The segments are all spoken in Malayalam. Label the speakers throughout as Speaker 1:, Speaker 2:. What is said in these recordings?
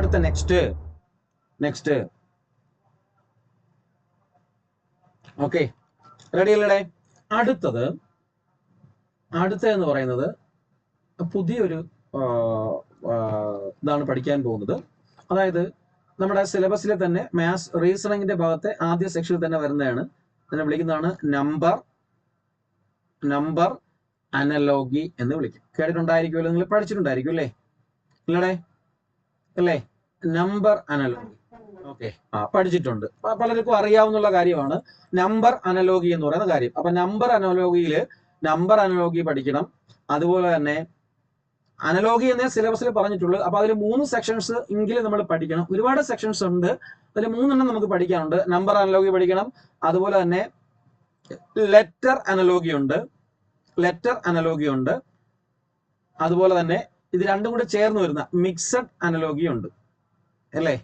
Speaker 1: അടുത്ത നെക്സ്റ്റ് ഓക്കെ, റെഡി അല്ലേ? അടുത്തതെന്ന് പറയുന്നത് പുതിയൊരു ഇതാണ് പഠിക്കാൻ പോകുന്നത്. അതായത് നമ്മുടെ സിലബസിലെ തന്നെ മാത്സ് റീസണിങ്ങിന്റെ ഭാഗത്തെ ആദ്യ സെക്ഷനിൽ തന്നെ വരുന്നതാണ്. ഇതിനെ വിളിക്കുന്നതാണ് നമ്പർ അനലോഗി എന്ന് വിളിക്കും. കേട്ടിട്ടുണ്ടായിരിക്കുമല്ലോ, നിങ്ങൾ പഠിച്ചിട്ടുണ്ടായിരിക്കും അല്ലേ? അല്ലേ? Number analogy. ഓക്കെ, പഠിച്ചിട്ടുണ്ട്. പലർക്കും അറിയാവുന്ന കാര്യമാണ് നമ്പർ അനലോഗി എന്ന് പറയുന്ന കാര്യം. അപ്പൊ നമ്പർ അനലോഗി പഠിക്കണം. അതുപോലെ തന്നെ അനലോഗി എന്നേ സിലബസിൽ പറഞ്ഞിട്ടുള്ളൂ. അപ്പൊ അതിൽ 3 സെക്ഷൻസ് എങ്കിലും നമ്മൾ പഠിക്കണം. ഒരുപാട് സെക്ഷൻസ് ഉണ്ട്, അതിൽ 3 നമുക്ക് പഠിക്കാനുണ്ട്. നമ്പർ അനലോഗി പഠിക്കണം, അതുപോലെ തന്നെ ലെറ്റർ അനലോഗി ഉണ്ട്, അതുപോലെ തന്നെ ഇത് രണ്ടും കൂടെ ചേർന്ന് വരുന്ന മിക്സഡ് അനലോഗി ഉണ്ട് അല്ലേ?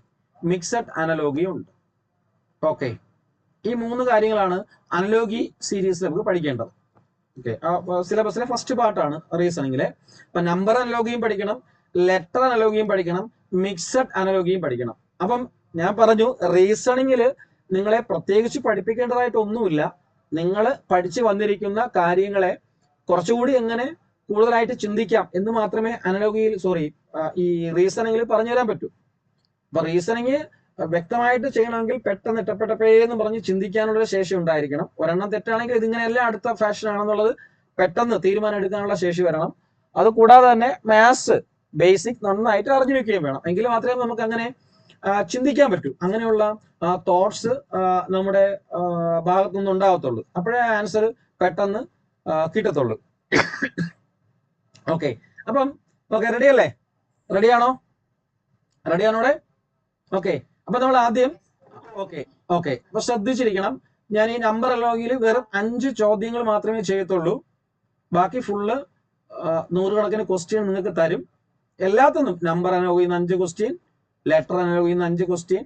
Speaker 1: ഓക്കെ, ഈ 3 കാര്യങ്ങളാണ് അനലോഗി സീരീസിൽ നമുക്ക് പഠിക്കേണ്ടത്. ഓക്കെ, സിലബസിലെ ഫസ്റ്റ് പാർട്ടാണ് റീസണിങ്ങിലെ. അപ്പൊ നമ്പർ അനലോഗിയും പഠിക്കണം, ലെറ്റർ അനലോഗിയും പഠിക്കണം, മിക്സഡ് അനലോഗിയും പഠിക്കണം. അപ്പം ഞാൻ പറഞ്ഞു, റീസണിങ്ങില് നിങ്ങളെ പ്രത്യേകിച്ച് പഠിപ്പിക്കേണ്ടതായിട്ടൊന്നുമില്ല. നിങ്ങൾ പഠിച്ചു വന്നിരിക്കുന്ന കാര്യങ്ങളെ കുറച്ചുകൂടി എങ്ങനെ കൂടുതലായിട്ട് ചിന്തിക്കാം എന്ന് മാത്രമേ ഈ റീസണിങ്ങിൽ പറഞ്ഞു തരാൻ പറ്റൂ. അപ്പൊ റീസണിങ് വ്യക്തമായിട്ട് ചെയ്യണമെങ്കിൽ പെട്ടെന്ന് എന്ന് പറഞ്ഞ് ചിന്തിക്കാനുള്ള ശേഷി ഉണ്ടായിരിക്കണം. ഒരെണ്ണം തെറ്റാണെങ്കിൽ ഇതിങ്ങനെയല്ല, അടുത്ത ഫാഷൻ ആണെന്നുള്ളത് പെട്ടെന്ന് തീരുമാനം എടുക്കാനുള്ള ശേഷി വരണം. അത് കൂടാതെ തന്നെ മാത്സ് ബേസിക് നന്നായിട്ട് അറിഞ്ഞു വെക്കുകയും വേണം. എങ്കിൽ മാത്രമേ നമുക്ക് അങ്ങനെ ചിന്തിക്കാൻ പറ്റൂ. അങ്ങനെയുള്ള തോട്ട്സ് നമ്മുടെ ഭാഗത്തു നിന്ന് ഉണ്ടാകത്തുള്ളൂ. അപ്പോഴേ ആൻസർ പെട്ടെന്ന് കിട്ടത്തുള്ളൂ. ഓക്കെ, അപ്പം റെഡിയല്ലേ? റെഡിയാണോ ഇവിടെ? ഓക്കെ, അപ്പൊ നമ്മൾ ആദ്യം ഓക്കെ അപ്പൊ ശ്രദ്ധിച്ചിരിക്കണം. ഞാൻ ഈ നമ്പർ അനലോഗിയിൽ വെറും 5 ചോദ്യങ്ങൾ മാത്രമേ ചെയ്യത്തുള്ളൂ. ബാക്കി ഫുള്ള് 100 കണക്കിന് ക്വസ്റ്റ്യൻ നിങ്ങൾക്ക് തരും. എല്ലാത്തിനും നമ്പർ അനലോഗിയിൽ നിന്ന് 5 ക്വസ്റ്റ്യൻ, ലെറ്റർ അനലോഗിയിൽ നിന്ന് 5 ക്വസ്റ്റ്യൻ,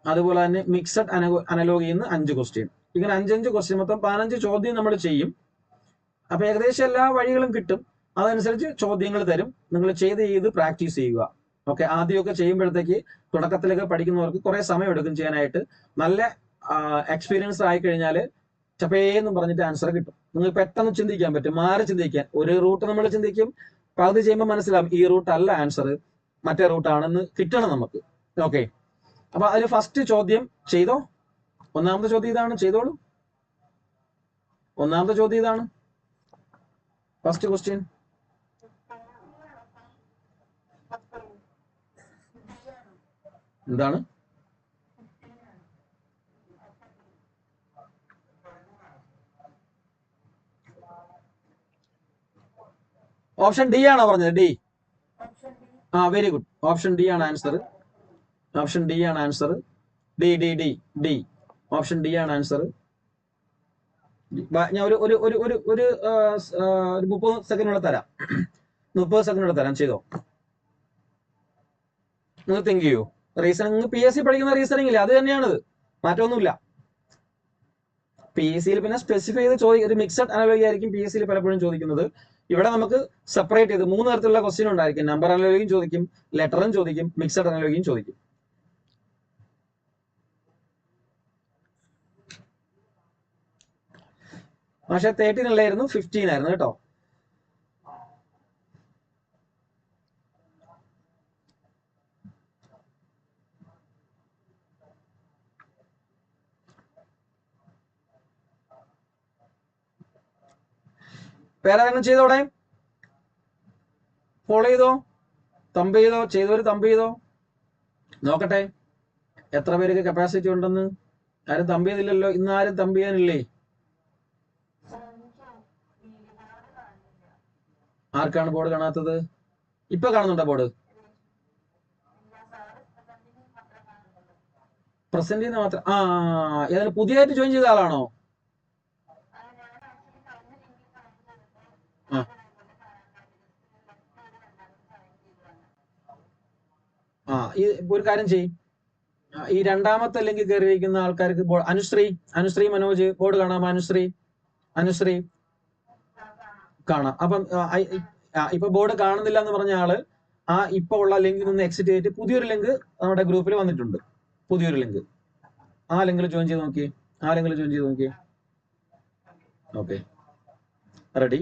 Speaker 1: അതുപോലെ തന്നെ മിക്സഡ് അനലോഗിയിൽ നിന്ന് 5 ക്വസ്റ്റ്യൻ. ഇങ്ങനെ 5 ക്വസ്റ്റ്യൻ, മൊത്തം 15 ചോദ്യം നമ്മൾ ചെയ്യും. അപ്പൊ ഏകദേശം എല്ലാ വഴികളും കിട്ടും. അതനുസരിച്ച് ചോദ്യങ്ങൾ തരും. നിങ്ങൾ ചെയ്ത് പ്രാക്ടീസ് ചെയ്യുക. ഓക്കെ, ആദ്യമൊക്കെ ചെയ്യുമ്പോഴത്തേക്ക് തുടക്കത്തിലൊക്കെ പഠിക്കുന്നവർക്ക് കുറെ സമയം എടുക്കും ചെയ്യാനായിട്ട്. നല്ല എക്സ്പീരിയൻസ് ആയി കഴിഞ്ഞാൽ ചപ്പേന്ന് പറഞ്ഞിട്ട് ആൻസർ കിട്ടും. നിങ്ങൾ പെട്ടെന്ന് ചിന്തിക്കാൻ പറ്റും, മാറി ചിന്തിക്കാൻ. ഒരു റൂട്ട് നമ്മൾ ചിന്തിക്കും, പകുതി ചെയ്യുമ്പോൾ മനസ്സിലാവും ഈ റൂട്ട് അല്ല ആൻസർ, മറ്റേ റൂട്ടാണെന്ന് കിട്ടണം നമുക്ക്. ഓക്കെ, അപ്പൊ അതിൽ ഫസ്റ്റ് ചോദ്യം ചെയ്തോ. ഒന്നാമത്തെ ചോദ്യം ഇതാണ്, ചെയ്തോളൂ. ഒന്നാമത്തെ ചോദ്യം ഇതാണ്, ഫസ്റ്റ് ക്വസ്റ്റ്യൻ. എന്താണ്? ഓപ്ഷൻ ഡി ആണോ പറഞ്ഞത്? D. Very good. Option D ആണ് ആൻസർ. ഡി. ഓപ്ഷൻ ഡി ആണ് ആൻസർ. ഞാൻ ഒരു 30 സെക്കൻഡ് തരാം. 30 സെക്കൻഡ് തരാം, ചെയ്തോ. നിങ്ങൾ തിങ്ക് ചെയ്യൂ. റീസണിങ് PSC പഠിക്കുന്ന റീസണിങ് ഇല്ല, അത് തന്നെയാണിത്, മാറ്റമൊന്നുമില്ല. PSC പിന്നെ സ്പെസിഫൈ ചെയ്ത് ഒരു മിക്സഡ് അനലോഗി ആയിരിക്കും PSC പലപ്പോഴും ചോദിക്കുന്നത്. ഇവിടെ നമുക്ക് സെപ്പറേറ്റ് ചെയ്ത് 3 തരത്തിലുള്ള ക്വസ്റ്റ്യൻ ഉണ്ടായിരിക്കും. നമ്പർ അനലോഗിയും ചോദിക്കും, ലെറ്ററും ചോദിക്കും, മിക്സഡ് അനലോഗിയും ചോദിക്കും. പക്ഷെ 13 അല്ലായിരുന്നു, 15 ആയിരുന്നു കേട്ടോ. പേരാരെങ്കിലും ചെയ്തോടെ? ഫോളോ ചെയ്തോ? തമ്പ് ചെയ്തോ? ചെയ്തവര് തമ്പ് ചെയ്തോ? നോക്കട്ടെ എത്ര പേർക്ക് കപ്പാസിറ്റി ഉണ്ടെന്ന്. ആരും തമ്പ് ചെയ്തില്ലല്ലോ. ഇന്ന് ആരും തമ്പ് ചെയ്യാനില്ലേ? ആർക്കാണ് ബോർഡ് കാണാത്തത്? ഇപ്പൊ കാണുന്നുണ്ടോ ബോർഡ്? പ്രസന്റ് ചെയ്യുന്ന മാത്രം. ഏതായാലും പുതിയതായിട്ട് ജോയിൻ ചെയ്ത ആളാണോ? ഈ ഒരു കാര്യം ചെയ്യും, ഈ രണ്ടാമത്തെ ലിങ്ക് കയറിയിരിക്കുന്ന ആൾക്കാർക്ക് അനുശ്രീ മനോജ് ബോർഡ് കാണാമോ? അനുശ്രീ കാണാം. അപ്പം ഇപ്പൊ ബോർഡ് കാണുന്നില്ല എന്ന് പറഞ്ഞ ആള് ആ ഇപ്പോൾ ഉള്ള ലിങ്കിൽ നിന്ന് എക്സിറ്റ് ചെയ്തിട്ട് പുതിയൊരു ലിങ്ക് നമ്മുടെ ഗ്രൂപ്പിൽ വന്നിട്ടുണ്ട്. പുതിയൊരു ലിങ്ക്. ആ ലിങ്കിൽ ജോയിൻ ചെയ്ത് നോക്കി. Okay, ready.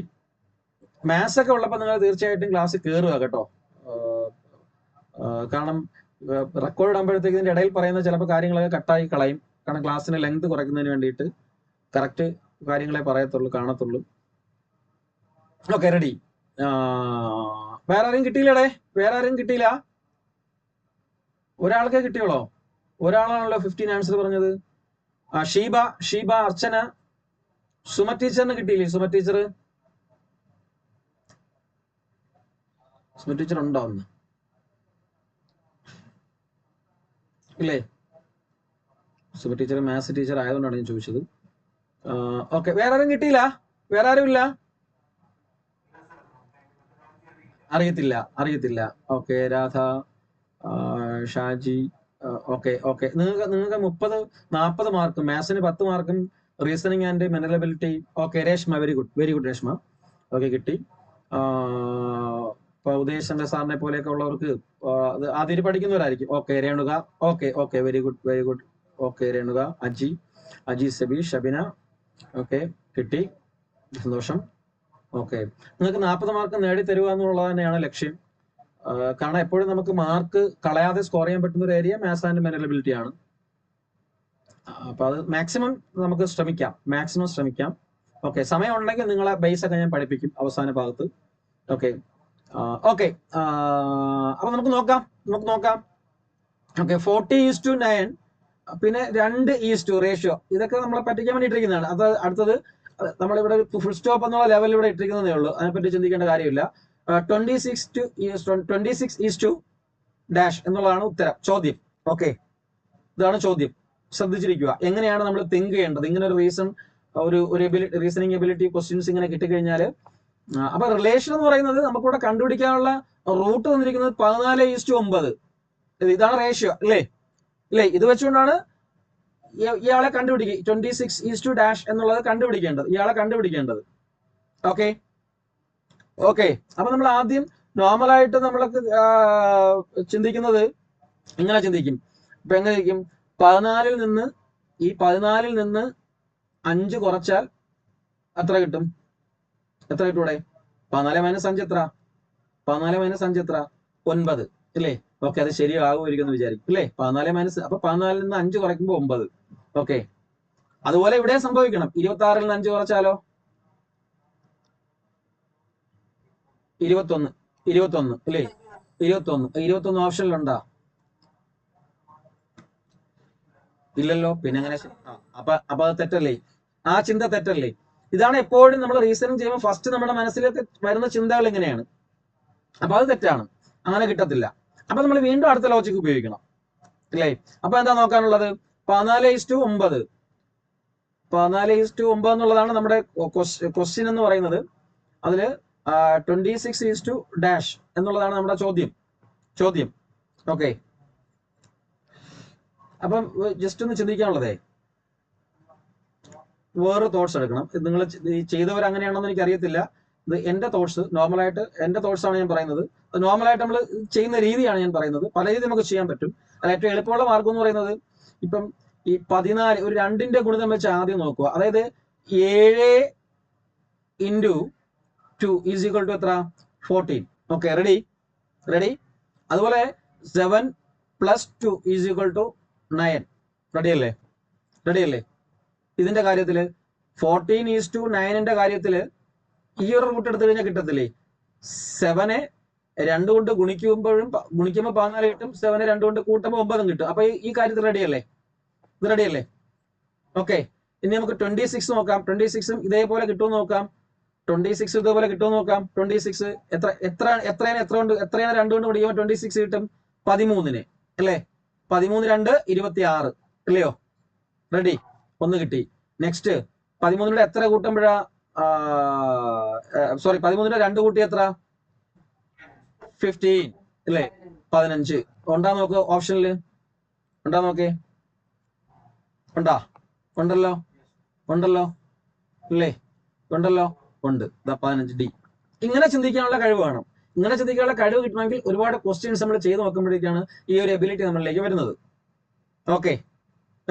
Speaker 1: മാത്സ് ഒക്കെ ഉള്ളപ്പോൾ നിങ്ങൾ തീർച്ചയായിട്ടും ക്ലാസ്സിൽ കയറുക കേട്ടോ. കാരണം റെക്കോർഡ് ഇടുമ്പോഴത്തേക്ക് ഇതിന്റെ ഇടയിൽ പറയുന്ന ചിലപ്പോൾ കാര്യങ്ങളൊക്കെ കട്ടായി കളയും. കാരണം ക്ലാസ്സിന്റെ ലെങ്ത് കുറയ്ക്കുന്നതിന് വേണ്ടിയിട്ട് കറക്റ്റ് കാര്യങ്ങളെ പറയത്തുള്ളൂ, കാണത്തുള്ളൂ. Okay, ready. വേറെ ആരും കിട്ടിയില്ലടേ? വേറെ ആരും കിട്ടിയില്ല? ഒരാൾക്കേ കിട്ടിയോളോ? ഒരാളാണല്ലോ 15 ആൻസർ പറഞ്ഞത്. ഷീബ, അർച്ചന, സുമ ടീച്ചറിന് കിട്ടിയില്ലേ? സുമ ടീച്ചർ ഉണ്ടോ ഒന്ന്? ഇല്ലേ? സുമ ടീച്ചർ മാത്സ് ടീച്ചർ ആയതുകൊണ്ടാണ് ഞാൻ ചോദിച്ചത്. ഓക്കെ, വേറെ ആരും കിട്ടിയില്ല? വേറെ ആരും ഇല്ല? അറിയത്തില്ല. ഓക്കെ, രാധ, ഷാജി. ഓക്കെ. നിങ്ങൾക്ക് 30-40 മാർക്കും, മാത്സിന് 10 മാർക്കും, reasoning and mental ability. Okay, Reshma, very good Reshma. Okay, കിട്ടി. ഇപ്പൊ ഉദയശങ്കർ സാറിനെ പോലെയൊക്കെ ഉള്ളവർക്ക് ആദ്യം പഠിക്കുന്നവരായിരിക്കും. Okay, Renuka. Okay, very good. Okay, Renuka, Aji, Sabeesh, Shabina. Okay, കിട്ടി, സന്തോഷം. ഓക്കെ, നിങ്ങൾക്ക് 40 മാർക്ക് നേടിത്തരുക എന്നുള്ളത് തന്നെയാണ് ലക്ഷ്യം. കാരണം എപ്പോഴും നമുക്ക് മാർക്ക് കളയാതെ സ്കോർ ചെയ്യാൻ പറ്റുന്ന ഒരു area maths and mental ability ആണ്. അപ്പൊ അത് മാക്സിമം നമുക്ക് ശ്രമിക്കാം. ഓക്കെ, സമയം ഉണ്ടെങ്കിൽ നിങ്ങളെ ബേസ് ഒക്കെ ഞാൻ പഠിപ്പിക്കും അവസാന ഭാഗത്ത്. ഓക്കെ, അപ്പൊ നമുക്ക് നോക്കാം. ഓക്കെ, 40:9, പിന്നെ 2:2 റേഷ്യോ. ഇതൊക്കെ നമ്മളെ പറ്റിക്കാൻ വേണ്ടി ഇട്ടിരിക്കുന്നതാണ്. അത് അടുത്തത് നമ്മളിവിടെ ഫുൾ സ്റ്റോപ്പ് എന്നുള്ള ലെവലിൽ ഇവിടെ ഇട്ടിരിക്കുന്നതേ ഉള്ളൂ. അതിനെപ്പറ്റി ചിന്തിക്കേണ്ട കാര്യമില്ല. 26:- എന്നുള്ളതാണ് ഉത്തരം, ചോദ്യം. ഓക്കെ, ഇതാണ് ചോദ്യം. ശ്രദ്ധിച്ചിരിക്കുക. എങ്ങനെയാണ് നമ്മൾ തിങ്ക് ചെയ്യേണ്ടത്? ഇങ്ങനെ ഒരു റീസണിങ് എബിലിറ്റി ക്വസ്റ്റ്യൻസ് ഇങ്ങനെ കിട്ടിക്കഴിഞ്ഞാൽ, അപ്പൊ റിലേഷൻ എന്ന് പറയുന്നത് നമുക്കിവിടെ കണ്ടുപിടിക്കാനുള്ള റൂട്ട് തന്നിരിക്കുന്നത് 14:9. ഇതാണ് റേഷ്യോ, അല്ലേ? ഇത് വെച്ചുകൊണ്ടാണ് ഇയാളെ കണ്ടുപിടിക്കുക. 26:- എന്നുള്ളത് കണ്ടുപിടിക്കേണ്ടത്. ഓക്കെ, അപ്പൊ നമ്മൾ ആദ്യം നോർമലായിട്ട് നമ്മളൊക്കെ ചിന്തിക്കുന്നത് ഇങ്ങനെ ചിന്തിക്കും. ഇപ്പൊ എങ്ങനെ ഇരിക്കും? 14-ൽ നിന്ന് 5 കുറച്ചാൽ എത്ര കിട്ടും? എത്ര കിട്ടൂടെ? 14 - 5 എത്ര? 9, ഇല്ലേ? ഓക്കെ, അത് ശരിയാകുമായിരിക്കും എന്ന് വിചാരിക്കും, അല്ലേ? 14 അപ്പൊ 14-ൽ നിന്ന് 5 കുറയ്ക്കുമ്പോൾ 9. ഓക്കെ, അതുപോലെ ഇവിടെ സംഭവിക്കണം. 26-ൽ നിന്ന് 5 കുറച്ചാലോ? 21, അല്ലേ? 21 ഓപ്ഷനിലുണ്ടോ? ഇല്ലല്ലോ. പിന്നെ എങ്ങനെ? അപ്പൊ അത് തെറ്റല്ലേ? ആ ചിന്ത തെറ്റല്ലേ? ഇതാണ് എപ്പോഴും നമ്മൾ റീസണിങ് ചെയ്യുമ്പോൾ ഫസ്റ്റ് നമ്മുടെ മനസ്സിലേക്ക് വരുന്ന ചിന്തകൾ ഇങ്ങനെയാണ്. അപ്പൊ അത് തെറ്റാണ്, അങ്ങനെ കിട്ടത്തില്ല. അപ്പൊ നമ്മൾ വീണ്ടും അടുത്ത ലോജിക്ക് ഉപയോഗിക്കണം, അല്ലേ? അപ്പൊ എന്താ നോക്കാനുള്ളത്? 14:9. 14:9 എന്നുള്ളതാണ് നമ്മുടെ ക്വസ്റ്റ്യൻ എന്ന് പറയുന്നത്. അതില് 26:- എന്നുള്ളതാണ് നമ്മുടെ ചോദ്യം. ഓക്കെ, അപ്പം ജസ്റ്റ് ഒന്ന് ചിന്തിക്കാനുള്ളതേ, വേറെ തോട്ട്സ് എടുക്കണം. നിങ്ങൾ ചെയ്തവർ അങ്ങനെയാണെന്ന് എനിക്ക് അറിയത്തില്ല. ഇത് എന്റെ തോട്ട്സ്, എന്റെ തോട്ട്സ് ആണ് ഞാൻ പറയുന്നത്. നോർമലായിട്ട് നമ്മൾ ചെയ്യുന്ന രീതിയാണ് ഞാൻ പറയുന്നത്. പല രീതി നമുക്ക് ചെയ്യാൻ പറ്റും. അല്ല, ഏറ്റവും എളുപ്പമുള്ള മാർഗം എന്ന് പറയുന്നത്, ഇപ്പം ഈ 14 ഒരു 2ന്റെ ഗുണിതം വെച്ച് ആദ്യം നോക്കുക. അതായത് 7 × 2 = എത്ര? 14. Okay, ready. അതുപോലെ 7 + 2 = 9. റെഡിയല്ലേ? ഇതിന്റെ കാര്യത്തില് 14:9 കാര്യത്തില് ഈ ഒരു റൂട്ട് എടുത്തു കഴിഞ്ഞാൽ കിട്ടത്തില്ലേ? 7-നെ 2 കൊണ്ട് ഗുണിക്കുമ്പോൾ 14 കിട്ടും. 7-നെ 2 കൊണ്ട് കൂട്ടുമ്പോൾ 9 കിട്ടും. അപ്പൊ ഈ കാര്യത്തിൽ റെഡിയല്ലേ? ഓക്കെ, ഇനി നമുക്ക് 26 നോക്കാം. 26 ഇതേപോലെ കിട്ടുമെന്ന് നോക്കാം. 26 ഇതേപോലെ കിട്ടുമെന്ന് നോക്കാം. 26 എത്രയാണ് 2 കൊണ്ട് ഗുണിക്കുമ്പോൾ 26 കിട്ടും? 13-നെ, അല്ലേ? 13 - 2 = 26, അല്ലയോ? റെഡി, ഒന്ന് കിട്ടി. നെക്സ്റ്റ് 13-ന്റെ എത്ര കൂട്ടുമ്പോഴാ? 13-ന്റെ 2 കൂട്ടി എത്ര? 15, അല്ലേ? 15 ഉണ്ടാ നോക്ക്. ഓപ്ഷനിൽ ഉണ്ടാ നോക്കേ. ഉണ്ടല്ലോ, അല്ലേ? ഉണ്ട്. 15D. ഇങ്ങനെ ചിന്തിക്കാനുള്ള കഴിവ് വേണം. ഇങ്ങനെ ചിന്തിക്കാനുള്ള കഴിവ് കിട്ടണമെങ്കിൽ ഒരുപാട് ക്വസ്റ്റ്യൻസ് നമ്മൾ ചെയ്ത് നോക്കുമ്പോഴേക്കാണ് ഈ ഒരു എബിലിറ്റി നമ്മളിലേക്ക് വരുന്നത്. ഓക്കെ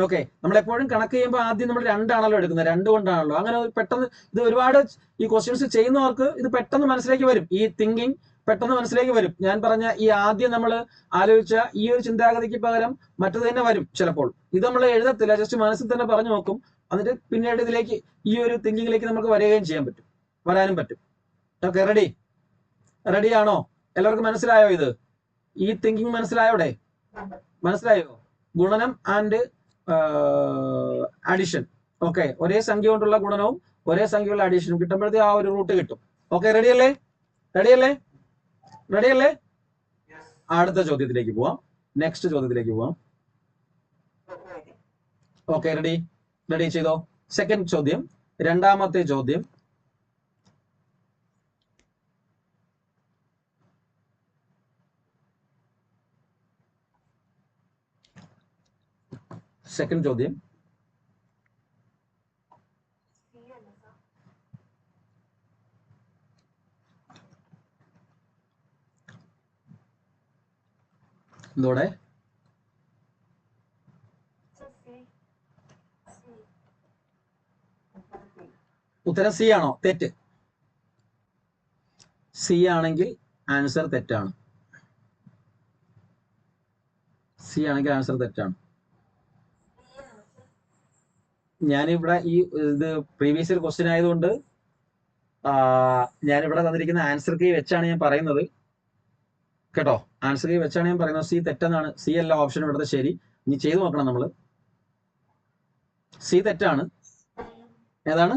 Speaker 1: ഓക്കെ, നമ്മളെപ്പോഴും കണക്ക് ചെയ്യുമ്പോൾ ആദ്യം നമ്മൾ രണ്ടാണല്ലോ എടുക്കുന്നത്, 2 കൊണ്ടാണല്ലോ. അങ്ങനെ പെട്ടെന്ന് ഇത് ഒരുപാട് ഈ ക്വസ്റ്റ്യൻസ് ചെയ്യുന്നവർക്ക് ഇത് പെട്ടെന്ന് മനസ്സിലേക്ക് വരും, ഈ തിങ്കിങ് പെട്ടെന്ന് മനസ്സിലേക്ക് വരും. ഞാൻ പറഞ്ഞ ഈ ആദ്യം നമ്മൾ ആലോചിച്ച ഈ ഒരു ചിന്താഗതിക്ക് പകരം മറ്റത് തന്നെ വരും ചിലപ്പോൾ. ഇത് നമ്മൾ എഴുതത്തില്ല, ജസ്റ്റ് മനസ്സിൽ തന്നെ പറഞ്ഞു നോക്കും. എന്നിട്ട് പിന്നീട് ഇതിലേക്ക് ഈ ഒരു തിങ്കിങ്ങിലേക്ക് നമുക്ക് വരികയും ചെയ്യാൻ പറ്റും, വരാനും പറ്റും. ഓക്കെ, റെഡിയാണോ? എല്ലാവർക്കും മനസ്സിലായോ? ഇത് ഈ തിങ്കിങ് മനസ്സിലായോടെ? മനസ്സിലായോ? ഗുണനം ആൻഡ് അഡിഷൻ. ഓക്കെ, ഒരേ സംഖ്യ കൊണ്ടുള്ള ഗുണനവും ഒരേ സംഖ്യയുള്ള അഡീഷനും കിട്ടുമ്പോഴത്തേ ആ ഒരു റൂട്ട് കിട്ടും. ഓക്കെ, റെഡിയല്ലേ? അടുത്ത ചോദ്യത്തിലേക്ക് പോവാം, നെക്സ്റ്റ് ചോദ്യത്തിലേക്ക് പോവാം. ഓക്കെ, റെഡി ചെയ്തോ? സെക്കൻഡ് ചോദ്യം, രണ്ടാമത്തെ ചോദ്യം. സെക്കൻഡ് ചോദ്യം, എന്തോടെ? ഉത്തരം സി ആണോ? തെറ്റ്. സി ആണെങ്കിൽ ആൻസർ തെറ്റാണ്. സി ആണെങ്കിൽ ആൻസർ തെറ്റാണ്. ഞാനിവിടെ ഈ ഇത് പ്രീവിയസ് ഇയർ ക്വസ്റ്റ്യൻ ആയതുകൊണ്ട് ഞാനിവിടെ തന്നിരിക്കുന്ന ആൻസർ കീ വെച്ചാണ് ഞാൻ പറയുന്നത് കേട്ടോ. ആൻസർ കീ വെച്ചാണ് ഞാൻ പറയുന്നത്. സി തെറ്റെന്നാണ്. സി അല്ല ഓപ്ഷൻ ഇവിടുത്തെ ശരി. ഇനി ചെയ്തു നോക്കണം നമ്മൾ. സി തെറ്റാണ്. ഏതാണ്?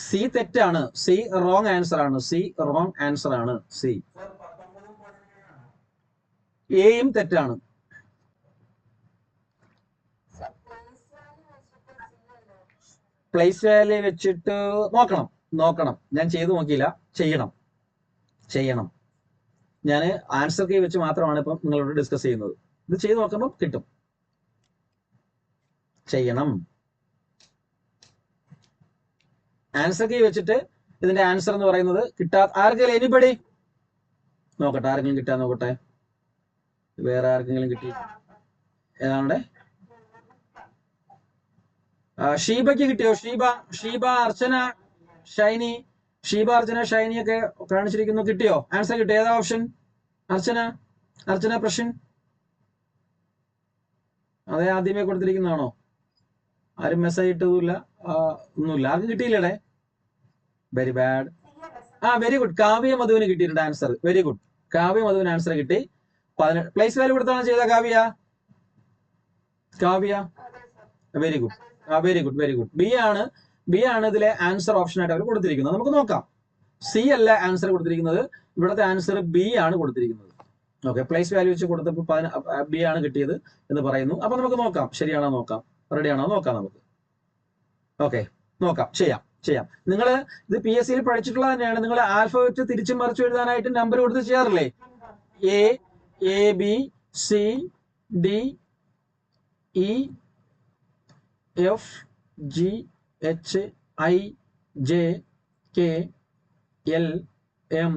Speaker 1: സി തെറ്റാണ്. സി റോങ് ആൻസർ ആണ്. സി റോങ് ആൻസർ ആണ്. സി. എയും തെറ്റാണ്. പ്ലേസ് വാല്യൂ വെച്ചിട്ട് നോക്കണം. ഞാൻ ചെയ്തു നോക്കിയില്ല. ചെയ്യണം. ഞാൻ ആൻസർ കീ വെച്ച് മാത്രമാണ് ഇപ്പം നിങ്ങളോട് ഡിസ്കസ് ചെയ്യുന്നത്. ഇത് ചെയ്ത് നോക്കുമ്പോൾ കിട്ടും. ചെയ്യണം. ആൻസർ കീ വെച്ചിട്ട് ഇതിന്റെ ആൻസർ എന്ന് പറയുന്നത് ആർക്കെങ്കിലും എനിബഡി നോക്കട്ടെ, ആർക്കെങ്കിലും കിട്ടാൻ നോക്കട്ടെ. വേറെ ആർക്കെങ്കിലും കിട്ടി? ഏതാണ്ടെ? ഷീബയ്ക്ക് കിട്ടിയോ? ഷീബ, അർച്ചന, ഷൈനി. ഷീബ, അർച്ചന, ഷൈനി ഒക്കെ കാണിച്ചിരിക്കുന്നു. കിട്ടിയോ? ആൻസർ കിട്ടിയോ? ഏതാ ഓപ്ഷൻ? അർച്ചന പ്രശ്ൻ. അതേ ആദ്യമേ കൊടുത്തിരിക്കുന്നതാണോ? ആരും മെസ്സേജ് ഇട്ടതുമില്ല, ഒന്നുമില്ല. ആർക്കും കിട്ടിയില്ലേ? Very bad. Very good. Kavya മധുവിന് കിട്ടിയിട്ടുണ്ട് ആൻസർ. Very good. കാവ്യ മധുവിന് ആൻസർ കിട്ടി. പ്ലേസ് വാല്യൂ കൊടുത്താണ് ചെയ്ത Kavya. Very good. Very good. B ആണ് ഇതിലെ ആൻസർ ഓപ്ഷൻ ആയിട്ട് അവർ കൊടുത്തിരിക്കുന്നത്. നമുക്ക് നോക്കാം. സി അല്ല ആൻസർ കൊടുത്തിരിക്കുന്നത്. ഇവിടുത്തെ ആൻസർ ബി ആണ് കൊടുത്തിരിക്കുന്നത്. ഓക്കെ, പ്ലേസ് വാല്യൂ വെച്ച് കൊടുത്തപ്പോൾ ബി ആണ് കിട്ടിയത് എന്ന് പറയുന്നു. അപ്പൊ നമുക്ക് നോക്കാം, ശരിയാണോ നോക്കാം. റെഡിയാണോ നോക്കാം നമുക്ക്. ഓക്കെ, നോക്കാം. ചെയ്യാം. നിങ്ങൾ ഇത് PSC പഠിച്ചിട്ടുള്ളത് തന്നെയാണ്. നിങ്ങൾ ആൽഫബറ്റ് തിരിച്ചും മറിച്ചും എഴുതാനായിട്ട് നമ്പർ കൊടുത്ത് ചെയ്യാറില്ലേ? A B C D E F G H I J K L M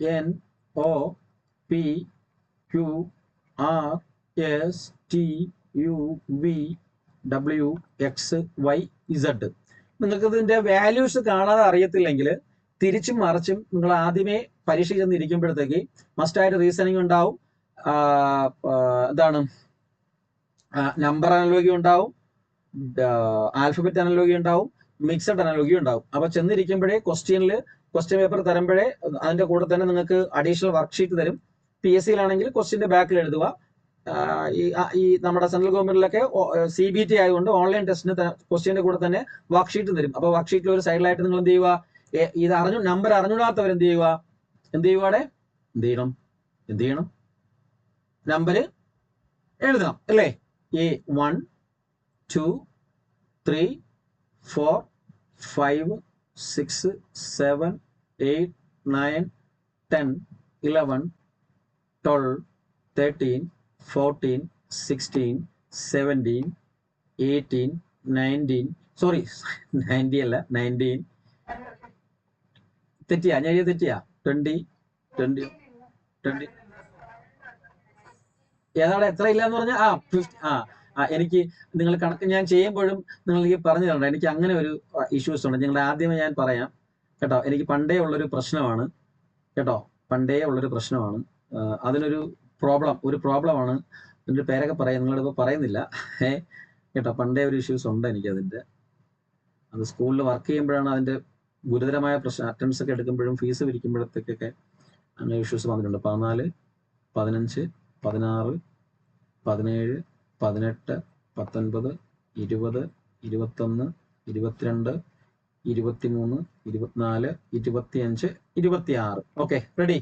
Speaker 1: N O P Q R S T U V W X Y Z. നിങ്ങൾക്ക് ഇതിന്റെ വാല്യൂസ് കാണാതെ അറിയത്തില്ലെങ്കിൽ തിരിച്ചും മറിച്ചും നിങ്ങൾ ആദ്യമേ പരീക്ഷ ചെന്നിരിക്കുമ്പോഴത്തേക്ക് മസ്റ്റായിട്ട് റീസണിങ് ഉണ്ടാവും, എന്താണ് നമ്പർ അനലോഗി ഉണ്ടാവും, ആൽഫബറ്റ് അനലോഗി ഉണ്ടാവും, മിക്സഡ് അനലോഗി ഉണ്ടാവും. അപ്പൊ ചെന്നിരിക്കുമ്പോഴേ ക്വസ്റ്റ്യൻ പേപ്പർ തരുമ്പോഴേ അതിന്റെ കൂടെ തന്നെ നിങ്ങൾക്ക് അഡീഷണൽ വർക്ക്ഷീറ്റ് തരും. PSCയിലാണെങ്കിൽ ക്വസ്റ്റ്യന്റെ ബാക്കിൽ എഴുതുക. ഈ നമ്മുടെ സെൻട്രൽ ഗവൺമെന്റിലൊക്കെ CBT ആയതുകൊണ്ട് ഓൺലൈൻ ടെസ്റ്റിന് ക്വസ്റ്റ്യന്റെ കൂടെ തന്നെ വർക്ക്ഷീറ്റ് തരും. അപ്പൊ വർക്ക്ഷീറ്റിൽ ഒരു സൈഡിലായിട്ട് നിങ്ങൾ എന്ത് ചെയ്യുക? ഇത് നമ്പർ അറിഞ്ഞൂടാത്തവർ എന്ത് ചെയ്യണം? നമ്പർ എഴുതണം അല്ലേ? 1 2 3 4 5 6 7 8 9 10 11 12 13 14 16 17 18 19 19 അല്ല 19 തെറ്റിയാ? ഞാൻ എഴുതി തെറ്റിയാ? 20 20 20 ഏതാണ് എത്ര ഇല്ലാന്ന് പറഞ്ഞ? 50. എനിക്ക് നിങ്ങൾ കണക്ക് ഞാൻ ചെയ്യുമ്പോഴും നിങ്ങൾ ഈ പറഞ്ഞു തരണം. എനിക്ക് അങ്ങനെ ഒരു ഇഷ്യൂസ് ഉണ്ട്. നിങ്ങളുടെ ആദ്യമേ ഞാൻ പറയാം കേട്ടോ. എനിക്ക് പണ്ടേ ഉള്ളൊരു പ്രശ്നമാണ് കേട്ടോ. പണ്ടേ ഉള്ളൊരു പ്രശ്നമാണ്. അതിനൊരു പ്രോബ്ലമാണ്. ഇതിന്റെ പേരൊക്കെ പറയാം, നിങ്ങളിപ്പോൾ പറയുന്നില്ല കേട്ടോ. പണ്ടേ ഒരു ഇഷ്യൂസ് ഉണ്ട് എനിക്ക് അതിന്റെ. അത് സ്കൂളിൽ വർക്ക് ചെയ്യുമ്പോഴാണ് അതിന്റെ ഗുരുതരമായ പ്രശ്നം. അറ്റൻഡൻസ് ഒക്കെ എടുക്കുമ്പോഴും ഫീസ് പിരിക്കുമ്പോഴത്തേക്കൊക്കെ അങ്ങനെ ഇഷ്യൂസ് വന്നിട്ടുണ്ട്. 14, 15, 16, 17, 18, 19, 20, 21, 22, 23, 24, 25, 26. Okay, ready.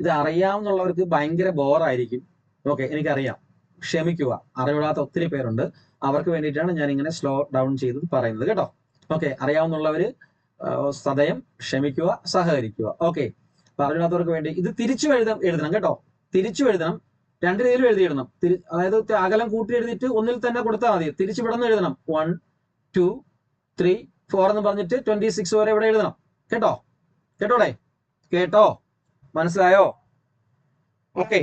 Speaker 1: ഇത് അറിയാവുന്നവർക്ക് ഭയങ്കര ബോറായിരിക്കും. ഓക്കെ, എനിക്കറിയാം, ക്ഷമിക്കുക. അറിവിടാത്ത ഒത്തിരി പേരുണ്ട്. അവർക്ക് വേണ്ടിയിട്ടാണ് ഞാൻ ഇങ്ങനെ സ്ലോ ഡൗൺ ചെയ്ത് പറയുന്നത് കേട്ടോ. ഓക്കെ, അറിയാവുന്നവര് സദയം ക്ഷമിക്കുക, സഹകരിക്കുക. ഓക്കെ, അറിവിടാത്തവർക്ക് വേണ്ടി ഇത് തിരിച്ചു എഴുതണം കേട്ടോ. തിരിച്ചു എഴുതണം. 2 രീതിയിലും എഴുതിയിടണം. അതായത് അകലം കൂട്ടി എഴുതിയിട്ട് ഒന്നിൽ തന്നെ കൊടുത്താൽ മതി. തിരിച്ചു ഇവിടെ നിന്ന് എഴുതണം. 1, 2, 3, 4 എന്ന് പറഞ്ഞിട്ട് 26 വരെ ഇവിടെ എഴുതണം കേട്ടോ. കേട്ടോ? മനസ്സിലായോ? ഓക്കെ.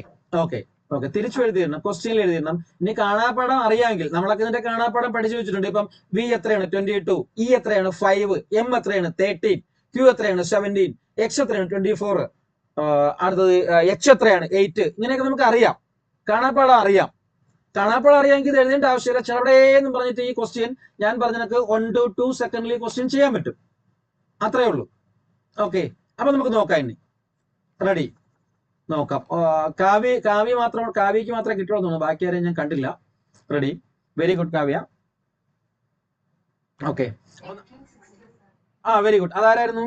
Speaker 1: തിരിച്ചു എഴുതിയിടണം. ക്വസ്റ്റ്യനിൽ എഴുതിയിടണം. ഇനി കാണാപ്പാടം അറിയാമെങ്കിൽ, നമ്മളൊക്കെ ഇതിന്റെ കാണാപ്പാടം പഠിച്ചു വെച്ചിട്ടുണ്ട്. ഇപ്പം V എത്രയാണ്? 22. E എത്രയാണ്? 5. M എത്രയാണ്? 13. Q എത്രയാണ്? 17. X എത്രയാണ്? 24. അടുത്തത് H എത്രയാണ്? 8. ഇങ്ങനെയൊക്കെ നമുക്ക് അറിയാം. കാണാപ്പാടം അറിയാമെങ്കിൽ ഇത് എഴുതേണ്ട ആവശ്യമില്ല. ചെറുടേന്ന് പറഞ്ഞിട്ട് ഈ ക്വസ്റ്റ്യൻ ഞാൻ പറഞ്ഞ 1 to 2 സെക്കൻഡിൽ ക്വസ്റ്റ്യൻ ചെയ്യാൻ പറ്റും. അത്രേ ഉള്ളൂ. ഓക്കെ, അപ്പൊ നമുക്ക് നോക്കാം. ഇനി റെഡി, നോക്കാം. കാവ്യക്ക് മാത്രമേ കിട്ടുള്ളൂ തോന്നുന്നു. ബാക്കി ആരെയും ഞാൻ കണ്ടില്ല. Ready, very good Kavya. Okay, very good. അതാരായിരുന്നു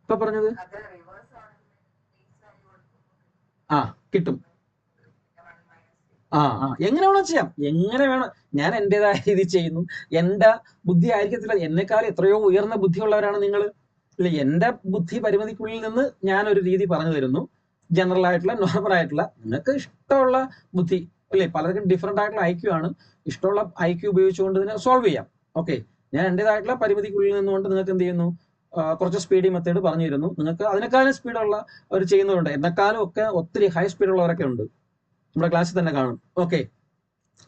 Speaker 1: ഇപ്പൊ പറഞ്ഞത്? കിട്ടും. എങ്ങനെ വേണം ചെയ്യാം, എങ്ങനെ വേണം. ഞാൻ എന്റേതായ രീതി ചെയ്യുന്നു. എന്റെ ബുദ്ധി ആയിരിക്കത്തില്ല. എന്നെക്കാൾ എത്രയോ ഉയർന്ന ബുദ്ധിയുള്ളവരാണ് നിങ്ങൾ. ഇല്ല, എന്റെ ബുദ്ധി പരിമിതിക്കുള്ളിൽ നിന്ന് ഞാൻ ഒരു രീതി പറഞ്ഞു തരുന്നു. ജനറൽ ആയിട്ടുള്ള, നോർമൽ ആയിട്ടുള്ള, നിങ്ങൾക്ക് ഇഷ്ടമുള്ള ബുദ്ധി അല്ലേ. പലർക്കും ഡിഫറെന്റ് ആയിട്ടുള്ള IQ ആണ്. ഇഷ്ടമുള്ള IQ ഉപയോഗിച്ചുകൊണ്ട് ഇതിനെ സോൾവ് ചെയ്യാം. ഓക്കെ, ഞാൻ എന്റേതായിട്ടുള്ള പരിമിതിക്കുള്ളിൽ നിന്നുകൊണ്ട് നിങ്ങൾക്ക് എന്ത് ചെയ്യുന്നു, കുറച്ച് സ്പീഡി മെത്തേഡ് പറഞ്ഞു തരുന്നു. നിങ്ങൾക്ക് അതിനേക്കാളും സ്പീഡുള്ള അവർ ചെയ്യുന്നവരുണ്ട്. എന്നെക്കാളും ഒക്കെ ഒത്തിരി ഹൈ സ്പീഡുള്ളവരൊക്കെ ഉണ്ട്. നമ്മുടെ ക്ലാസ്സിൽ തന്നെ കാണും. ഓക്കെ,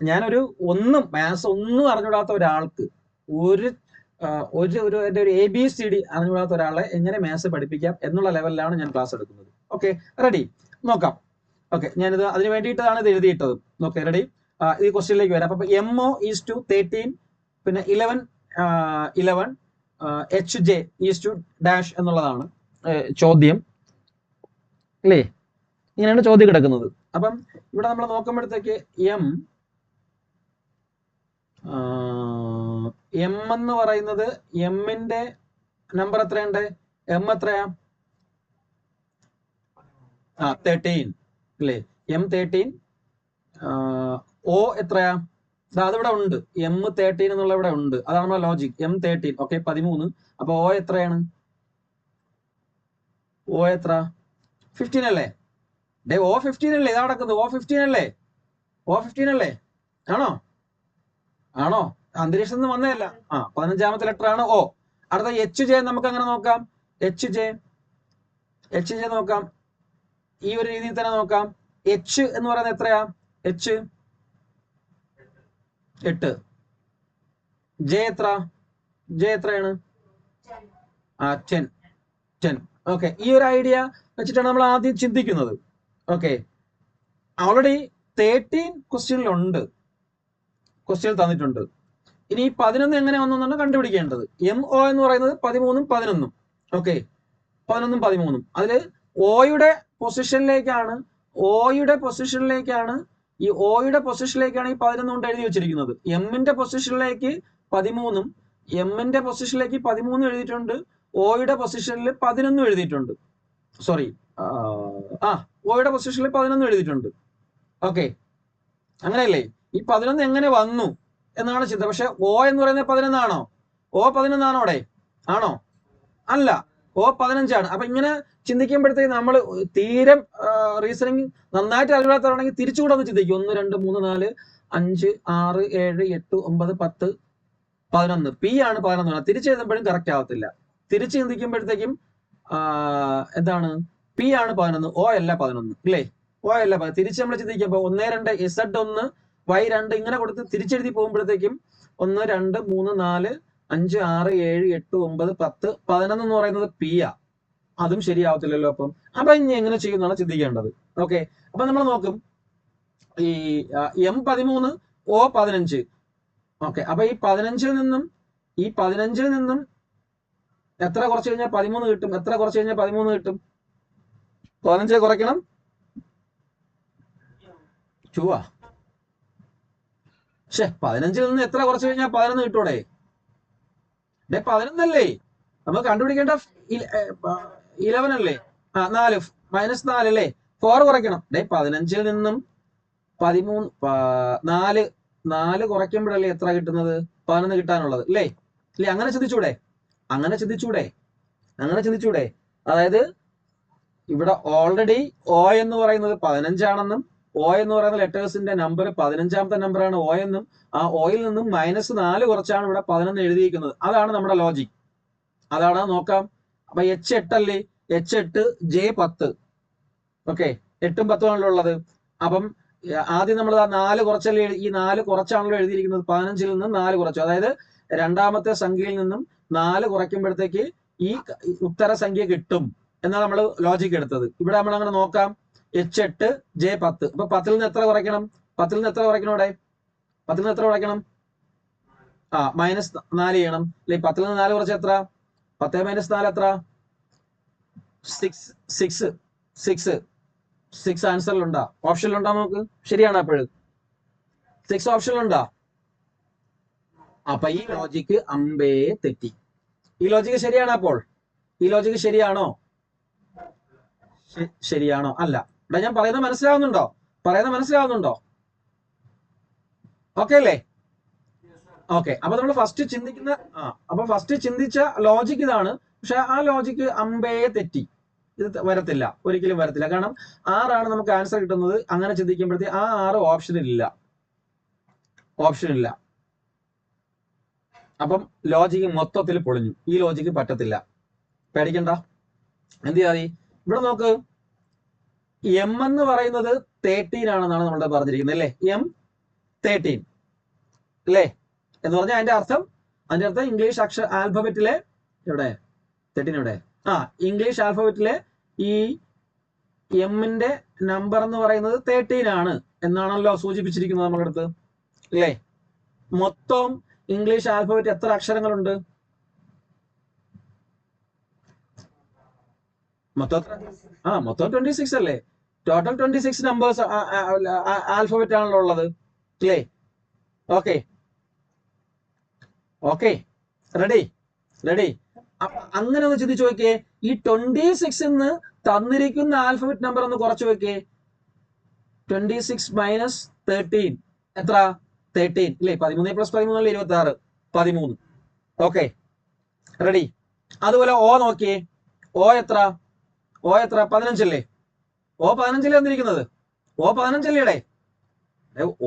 Speaker 1: ഞാനൊരു മാത്സ് ഒന്നും അറിഞ്ഞുകൂടാത്ത ഒരാൾക്ക് എൻ്റെ ഒരു ABCD അറിഞ്ഞുകൂടാത്ത ഒരാളെ എങ്ങനെ മാത്സ് പഠിപ്പിക്കാം എന്നുള്ള ലെവലിലാണ് ഞാൻ ക്ലാസ് എടുക്കുന്നത്. ഓക്കെ, റെഡി, നോക്കാം. ഓക്കെ, ഞാനിത് അതിന് വേണ്ടിയിട്ടാണ് ഇത് എഴുതിയിട്ടത്. Okay, ready. ഈ ക്വസ്റ്റ്യനിലേക്ക് വരാം. അപ്പൊ MO is to 13, പിന്നെ 11, HJ is to ഡാഷ് എന്നുള്ളതാണ് ചോദ്യം അല്ലേ. ഇങ്ങനെയാണ് ചോദ്യം കിടക്കുന്നത്. അപ്പം ഇവിടെ നമ്മൾ നോക്കുമ്പോഴത്തേക്ക് M എന്ന് പറയുന്നത്, എമ്മിന്റെ നമ്പർ എത്രയുണ്ട്? M എത്രയാ? 13 അല്ലേ. M13. O എത്രയാ? അതിവിടെ ഉണ്ട്. M13 എന്നുള്ള ഇവിടെ ഉണ്ട്. അതാണ് നമ്മുടെ ലോജിക്. M13. ഓക്കെ, 13. അപ്പൊ O എത്രയാണ്? O എത്ര? 15 അല്ലേ? O 15 അല്ലേ? ഇതാ നടക്കുന്നത്. O 15 അല്ലേ? ആണോ? അന്തരീക്ഷത്തിൽ നിന്ന് വന്നതല്ല. 15ാമത്തെ ലെറ്റർ ആണ് O. അടുത്ത HJ നമുക്ക് അങ്ങനെ നോക്കാം. HJ നോക്കാം. ഈ ഒരു രീതിയിൽ തന്നെ നോക്കാം. H എന്ന് പറയുന്നത് എത്രയാ? H 8. J എത്രയാണ്? 10. ഓക്കെ, ഈ ഒരു ഐഡിയ വെച്ചിട്ടാണ് നമ്മൾ ആദ്യം ചിന്തിക്കുന്നത്. ഓക്കെ, ഓൾറെഡി 13 ക്വസ്റ്റ്യൻ തന്നിട്ടുണ്ട്. ഇനി 11 എങ്ങനെ വന്നെന്നാണ് കണ്ടുപിടിക്കേണ്ടത്. MO എന്ന് പറയുന്നത് 13ഉം 11ഉം. ഓക്കെ, 11ഉം 13ഉം. അതില് ഓയുടെ പൊസിഷനിലേക്കാണ് ഈ ഓയുടെ പൊസിഷനിലേക്കാണ് ഈ 11 കൊണ്ട് എഴുതി വെച്ചിരിക്കുന്നത്. എമ്മിന്റെ പൊസിഷനിലേക്ക് 13ഉം എമ്മിന്റെ പൊസിഷനിലേക്ക് 13 എഴുതിയിട്ടുണ്ട്. ഓയുടെ പൊസിഷനിൽ 11 എഴുതിയിട്ടുണ്ട്. സോറി, ഓയുടെ പൊസിഷനിൽ 11 എഴുതിയിട്ടുണ്ട്. ഓക്കെ, അങ്ങനെയല്ലേ? ഈ 11 എങ്ങനെ വന്നു എന്നാണ് ചിന്ത. പക്ഷെ O എന്ന് പറയുന്നത് 11 ആണോ? O 11 ആണോ അവിടെ? ആണോ? അല്ല, O 15 ആണ്. അപ്പൊ ഇങ്ങനെ ചിന്തിക്കുമ്പോഴത്തേക്ക് നമ്മൾ തീരെ റീസണിങ് നന്നായിട്ട് അറിയാത്തവരാണെങ്കിൽ തിരിച്ചുകൂടെ ഒന്ന് ചിന്തിക്കും. 1, 2, 3, 4, 5, 6, 7, 8, 9, 10, 11. പി ആണ് 11. തിരിച്ചെഴുതുമ്പോഴും കറക്റ്റ് ആവത്തില്ല. തിരിച്ച് ചിന്തിക്കുമ്പോഴത്തേക്കും എന്താണ് പി ആണ് 11, ഓ അല്ല 11 ഇല്ലേ? ഓ അല്ല. തിരിച്ച് നമ്മൾ ചിന്തിക്കുമ്പോൾ 1 2 Z1 Y2 ഇങ്ങനെ കൊടുത്ത് തിരിച്ചെഴുതി പോകുമ്പോഴത്തേക്കും 1 2 3 4 5 6 7 8 9 10 11 എന്ന് പറയുന്നത് പി ആ. അതും ശരിയാവത്തില്ലല്ലോ. അപ്പൊ ഇനി എങ്ങനെ ചെയ്യുന്നതാണ് ചിന്തിക്കേണ്ടത്. ഓക്കെ, അപ്പൊ നമ്മൾ നോക്കും ഈ M13 O15. ഓക്കെ, അപ്പൊ ഈ 15ൽ നിന്നും എത്ര കുറച്ച് കഴിഞ്ഞാൽ 13 കിട്ടും? എത്ര കുറച്ച് കഴിഞ്ഞാൽ 13 കിട്ടും? 15 കുറയ്ക്കണം. ചുവാ 15ൽ നിന്ന് എത്ര കുറച്ച് കഴിഞ്ഞാൽ 11 കിട്ടൂടെ? 11 അല്ലേ നമുക്ക് കണ്ടുപിടിക്കേണ്ട? 11 അല്ലേ? 4 -4 അല്ലേ? 4 കുറയ്ക്കണം. 15ൽ നിന്നും 13 4 കുറയ്ക്കുമ്പോഴല്ലേ എത്ര കിട്ടുന്നത്? 11 കിട്ടാനുള്ളത് അല്ലേ? അങ്ങനെ ചിന്തിച്ചൂടെ? അതായത് ഇവിടെ ഓൾറെഡി ഓ എന്ന് പറയുന്നത് 15 ആണെന്നും ഓ എന്ന് പറയുന്ന ലെറ്റേഴ്സിന്റെ നമ്പർ 15ാമത്തെ നമ്പറാണ് ഓ എന്നും ആ ഓയിൽ നിന്നും -4 കുറച്ചാണ് ഇവിടെ 11 എഴുതിയിരിക്കുന്നത്. അതാണ് നമ്മുടെ ലോജിക്. അതാണ് നോക്കാം. അപ്പൊ H8 അല്ലേ? H8 J10. ഓക്കെ, 8ഉം 10ഉം ആണല്ലോ ഉള്ളത്. അപ്പം ആദ്യം നമ്മൾ 4 കുറച്ചല്ലേ? ഈ 4 കുറച്ചാണല്ലോ എഴുതിയിരിക്കുന്നത്. 15ൽ നിന്ന് 4 കുറച്ചു. അതായത് രണ്ടാമത്തെ സംഖ്യയിൽ നിന്നും 4 കുറയ്ക്കുമ്പോഴത്തേക്ക് ഈ ഉത്തര സംഖ്യ കിട്ടും എന്നാണ് നമ്മൾ ലോജിക് എടുത്തത്. ഇവിടെ നമ്മൾ അങ്ങനെ നോക്കാം. H8 J10. അപ്പൊ 10ൽ നിന്ന് എത്ര കുറയ്ക്കണം? 10ൽ നിന്ന് എത്ര കുറയ്ക്കണം? ഇവിടെ 10ൽ നിന്ന് എത്ര കുറയ്ക്കണം? -4 ചെയ്യണം അല്ലെ? 10ൽ നിന്ന് 4 കുറച്ച് എത്ര? 10 - 4 എത്ര? 6 ആൻസറിലുണ്ടാ? ഓപ്ഷനിലുണ്ടാ? നോക്ക്, ശരിയാണ്. അപ്പോഴും 6 ഓപ്ഷനിലുണ്ടാ? അപ്പൊ ഈ ലോജിക്ക് അമ്പേ തെറ്റി. ഈ ലോജിക്ക് ശരിയാണ്. അപ്പോൾ ഈ ലോജിക്ക് ശരിയാണോ? ശരിയാണോ? അല്ല. ഇവിടെ ഞാൻ പറയുന്നത് മനസ്സിലാവുന്നുണ്ടോ? ഓക്കെ അല്ലേ? ഓക്കെ, അപ്പൊ നമ്മൾ ഫസ്റ്റ് ചിന്തിച്ച ലോജിക്ക് ഇതാണ്. പക്ഷെ ആ ലോജിക്ക് അമ്പേ തെറ്റി. ഇത് വരത്തില്ല, ഒരിക്കലും വരത്തില്ല. കാരണം 6 ആണ് നമുക്ക് ആൻസർ കിട്ടുന്നത്. അങ്ങനെ ചിന്തിക്കുമ്പോഴത്തേക്ക് ആ 6 ഓപ്ഷനില്ല. അപ്പം ലോജിക്ക് മൊത്തത്തിൽ പൊളിഞ്ഞു. ഈ ലോജിക്ക് പറ്റത്തില്ല. പേടിക്കണ്ട. എന്ത് ചെയ്യാതി? ഇവിടെ നോക്ക്, എം എന്ന് പറയുന്നത് 13 ആണെന്നാണ് നമ്മളുടെ പറഞ്ഞിരിക്കുന്നത് അല്ലേ? M13 അല്ലേ എന്ന് പറഞ്ഞാൽ അതിന്റെ അർത്ഥം ഇംഗ്ലീഷ് ആൽഫബറ്റിലെ എവിടെ 13 എവിടെ? ഇംഗ്ലീഷ് ആൽഫബറ്റിലെ ഈ എമ്മിന്റെ നമ്പർ എന്ന് പറയുന്നത് 13 ആണ് എന്നാണല്ലോ സൂചിപ്പിച്ചിരിക്കുന്നത് നമ്മുടെ അടുത്ത് അല്ലേ? മൊത്തം ഇംഗ്ലീഷ് ആൽഫബറ്റ് എത്ര അക്ഷരങ്ങളുണ്ട്? മൊത്തം 26 അല്ലേ? ടോട്ടൽ 26 നമ്പേഴ്സ് ആൽഫബറ്റ് ആണല്ലോ ഉള്ളത് അല്ലേ? Okay, ready. അങ്ങനെ ഒന്ന് ചിന്തിച്ചു നോക്കിയേ. ഈ 26 തന്നിരിക്കുന്ന ആൽഫബറ്റ് നമ്പർ ഒന്ന് കുറച്ച് നോക്കിയേ. 26 - 13 എത്ര? 13 അല്ലേ? 13 + 13 26, 13. Okay, ready. അതുപോലെ ഓ നോക്കിയേ. ഓ എത്ര? 15 അല്ലേ? ഓ 15 തന്നിരിക്കുന്നത്. ഓ 15 അല്ലേ?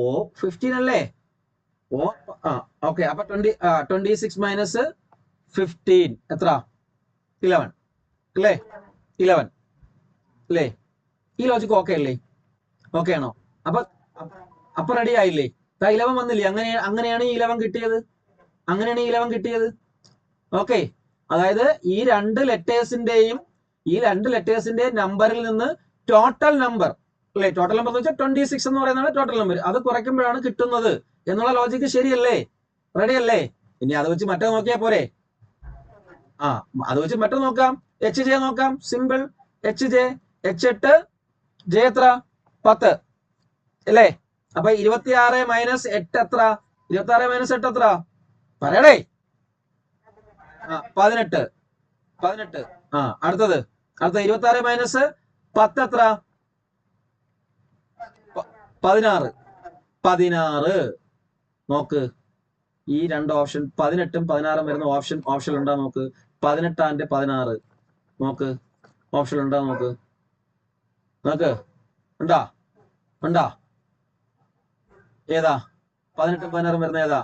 Speaker 1: ഓ 15 അല്ലേ? ഓക്കെ, അപ്പൊ 26 - 15 എത്ര? 11 അല്ലേ? 11 അല്ലേ? ഈ ലോജിക്ക് ഓക്കെ അല്ലേ? ഓക്കെ ആണോ? അപ്പൊ റെഡി ആയില്ലേ? 11 വന്നില്ലേ? അങ്ങനെയാണ് ഈ 11 കിട്ടിയത്. ഓക്കെ, അതായത് ഈ രണ്ട് ലെറ്റേഴ്സിന്റെയും നമ്പറിൽ നിന്ന് ടോട്ടൽ നമ്പർ അല്ലെ? ടോട്ടൽ നമ്പർ എന്ന് വെച്ചാൽ 26 എന്ന് പറയുന്നതാണ് ടോട്ടൽ നമ്പർ. അത് കുറയ്ക്കുമ്പോഴാണ് കിട്ടുന്നത് എന്നുള്ള ലോജിക്ക് ശരിയല്ലേ? റെഡി അല്ലേ? ഇനി അത് വെച്ച് മറ്റേ നോക്കിയാ പോരെ? അത് വെച്ച് മറ്റേ നോക്കാം. HJ നോക്കാം. സിമ്പിൾ. HJ H8 J എത്ര? 10 അല്ലേ? അപ്പൊ 26 - 8 എത്ര? 26 - 8 എത്ര? പറയടേ. 18. അടുത്തത് 26 - 10 എത്ര? 16. നോക്ക്, ഈ രണ്ട് ഓപ്ഷൻ 18ഉം 16ഉം വരുന്ന ഓപ്ഷൻ ഉണ്ടാ? നോക്ക്. 18 ആൻഡ് 16 നോക്ക്, ഓപ്ഷൻ ഉണ്ടാ? നോക്ക്. ഉണ്ടാ? ഏതാ 18ഉം 16ഉം വരുന്ന? ഏതാ?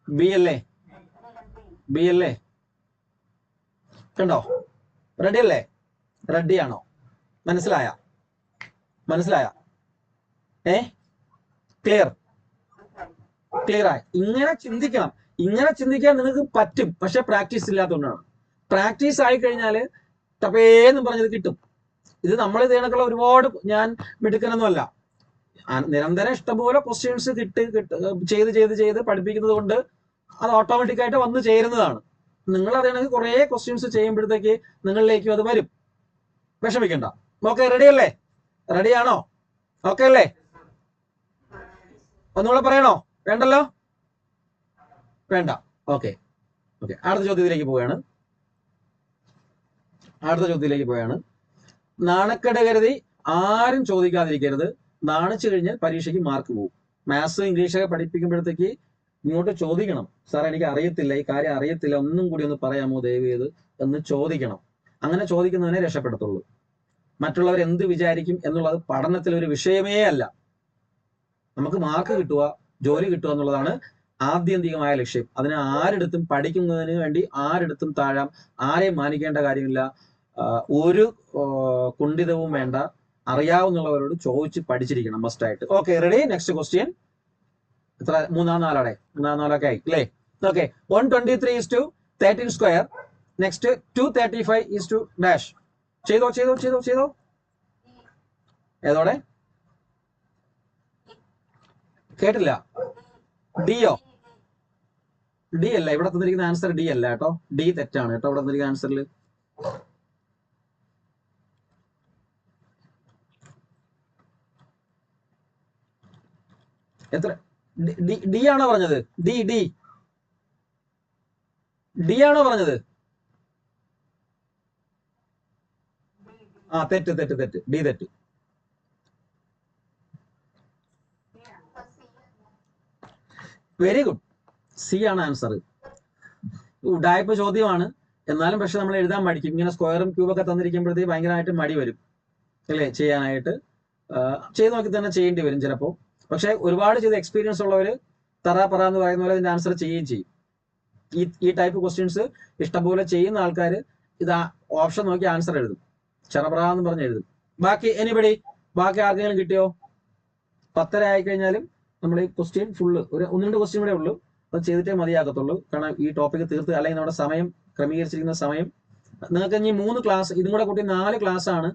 Speaker 1: ബി അല്ലേ? ബി അല്ലേ? കണ്ടോ? റെഡി അല്ലേ? റെഡിയാണോ? മനസ്സിലായ? ക്ലിയർ? ക്ലിയർ ആയി? ഇങ്ങനെ ചിന്തിക്കണം. ഇങ്ങനെ ചിന്തിക്കാൻ നിങ്ങൾക്ക് പറ്റും, പക്ഷെ പ്രാക്ടീസ് ഇല്ലാത്തതുകൊണ്ടാണ്. പ്രാക്ടീസ് ആയി കഴിഞ്ഞാൽ ടപ്പേന്നും പറഞ്ഞത് കിട്ടും. ഇത് നമ്മൾ ഇത് കണക്കുള്ള ഒരുപാട് ഞാൻ മിടുക്കനൊന്നുമല്ല. നിരന്തരം ഇഷ്ടംപോലെ ക്വസ്റ്റ്യൻസ് ചെയ്ത് പഠിപ്പിക്കുന്നത് കൊണ്ട് അത് ഓട്ടോമാറ്റിക് ആയിട്ട് വന്ന് ചേരുന്നതാണ്. നിങ്ങൾ അറിയണമെങ്കിൽ കുറെ ക്വസ്റ്റ്യൻസ് ചെയ്യുമ്പോഴത്തേക്ക് നിങ്ങളിലേക്കും അത് വരും. വിഷമിക്കണ്ട. ഓക്കെ, റെഡി അല്ലേ? റെഡിയാണോ? ഓക്കെ അല്ലേ? ഒന്നുകൂടെ പറയണോ? വേണ്ടല്ലോ? വേണ്ട. ഓക്കെ. അടുത്ത ചോദ്യത്തിലേക്ക് പോവുകയാണ്. നാണക്കേട് കരുതി ആരും ചോദിക്കാതിരിക്കരുത്. നാണിച്ചു കഴിഞ്ഞാൽ പരീക്ഷയ്ക്ക് മാർക്ക് പോകും. മാത്സ് ഇംഗ്ലീഷൊക്കെ പഠിപ്പിക്കുമ്പോഴത്തേക്ക് ഇങ്ങോട്ട് ചോദിക്കണം, സാർ എനിക്ക് അറിയത്തില്ല, ഈ കാര്യം അറിയത്തില്ല, ഒന്നും കൂടി ഒന്ന് പറയാമോ ദയവ് ചെയ്ത് എന്ന് ചോദിക്കണം. അങ്ങനെ ചോദിക്കുന്നതിനെ രക്ഷപ്പെടുത്തുള്ളൂ. മറ്റുള്ളവർ എന്ത് വിചാരിക്കും എന്നുള്ളത് പഠനത്തിൽ ഒരു വിഷയമേ അല്ല. നമുക്ക് മാർക്ക് കിട്ടുക, ജോലി കിട്ടുക എന്നുള്ളതാണ് ആത്യന്തികമായ ലക്ഷ്യം. അതിന് ആരെടുത്തും പഠിക്കുന്നതിന് വേണ്ടി ആരെടുത്തും താഴാം, ആരെയും മാനിക്കേണ്ട കാര്യമില്ല. ഒരു കുണ്ഠിതവും വേണ്ട. അറിയാവുന്നവരോട് ചോദിച്ച് പഠിച്ചിരിക്കണം മസ്റ്റായിട്ട്. Okay, ready? Next question. എത്ര? 3-4 ആയി അല്ലേ? ഓക്കെ. 123:13 സ്ക്വയർ. നെക്സ്റ്റ് 235:- ചെയ്തോ. ഏതോടെ? കേട്ടില്ല. ഡിയോ? ഡി അല്ല. ഇവിടെ തന്നിരിക്കുന്ന ആൻസർ ഡി അല്ല കേട്ടോ. ഡി തെറ്റാണ് കേട്ടോ. ഇവിടെ തന്നിരിക്കുന്ന ആൻസറിൽ എത്ര? ഡി ആണോ പറഞ്ഞത്? ഡി ആണോ പറഞ്ഞത്? ആ, തെറ്റ്. ഡി തെറ്റ്. Very good. സി ആണ് ആൻസർ. ഉഡായിപ്പ് ചോദ്യമാണ്, എന്നാലും പക്ഷെ നമ്മൾ എഴുതാൻ മടിക്കും. ഇങ്ങനെ സ്ക്വയറും ക്യൂബൊക്കെ തന്നിരിക്കുമ്പോഴത്തേക്ക് ഭയങ്കരമായിട്ട് മടി വരും അല്ലേ ചെയ്യാനായിട്ട്. ചെയ്ത് നോക്കി തന്നെ ചെയ്യേണ്ടി വരും ചിലപ്പോൾ. പക്ഷെ ഒരുപാട് ചെയ്ത് എക്സ്പീരിയൻസ് ഉള്ളവർ പറ എന്ന് പറയുന്ന പോലെ ഇതിന്റെ ആൻസർ ചെയ്യുകയും ചെയ്യും. ഈ ടൈപ്പ് ക്വസ്റ്റ്യൻസ് ഇഷ്ടംപോലെ ചെയ്യുന്ന ആൾക്കാർ ഇത് ഓപ്ഷൻ നോക്കി ആൻസർ എഴുതും. എന്ന് പറഞ്ഞ് എഴുതും. ബാക്കി ആർക്കെങ്കിലും കിട്ടിയോ? 10:30 ആയിക്കഴിഞ്ഞാലും നമ്മൾ ഈ ക്വസ്റ്റ്യൻ ഫുള്ള് ഒരു 1-2 ക്വസ്റ്റ്യൻ കൂടെ ഉള്ളൂ. അത് ചെയ്തിട്ടേ മതിയാകത്തുള്ളൂ. കാരണം ഈ ടോപ്പിക് തീർത്ത്, അല്ലെങ്കിൽ നമ്മുടെ സമയം ക്രമീകരിച്ചിരിക്കുന്ന സമയം, നിങ്ങൾക്ക് ഇനി 3 ക്ലാസ്, ഇതും കൂടെ കൂട്ടി 4 ക്ലാസ് ആണ്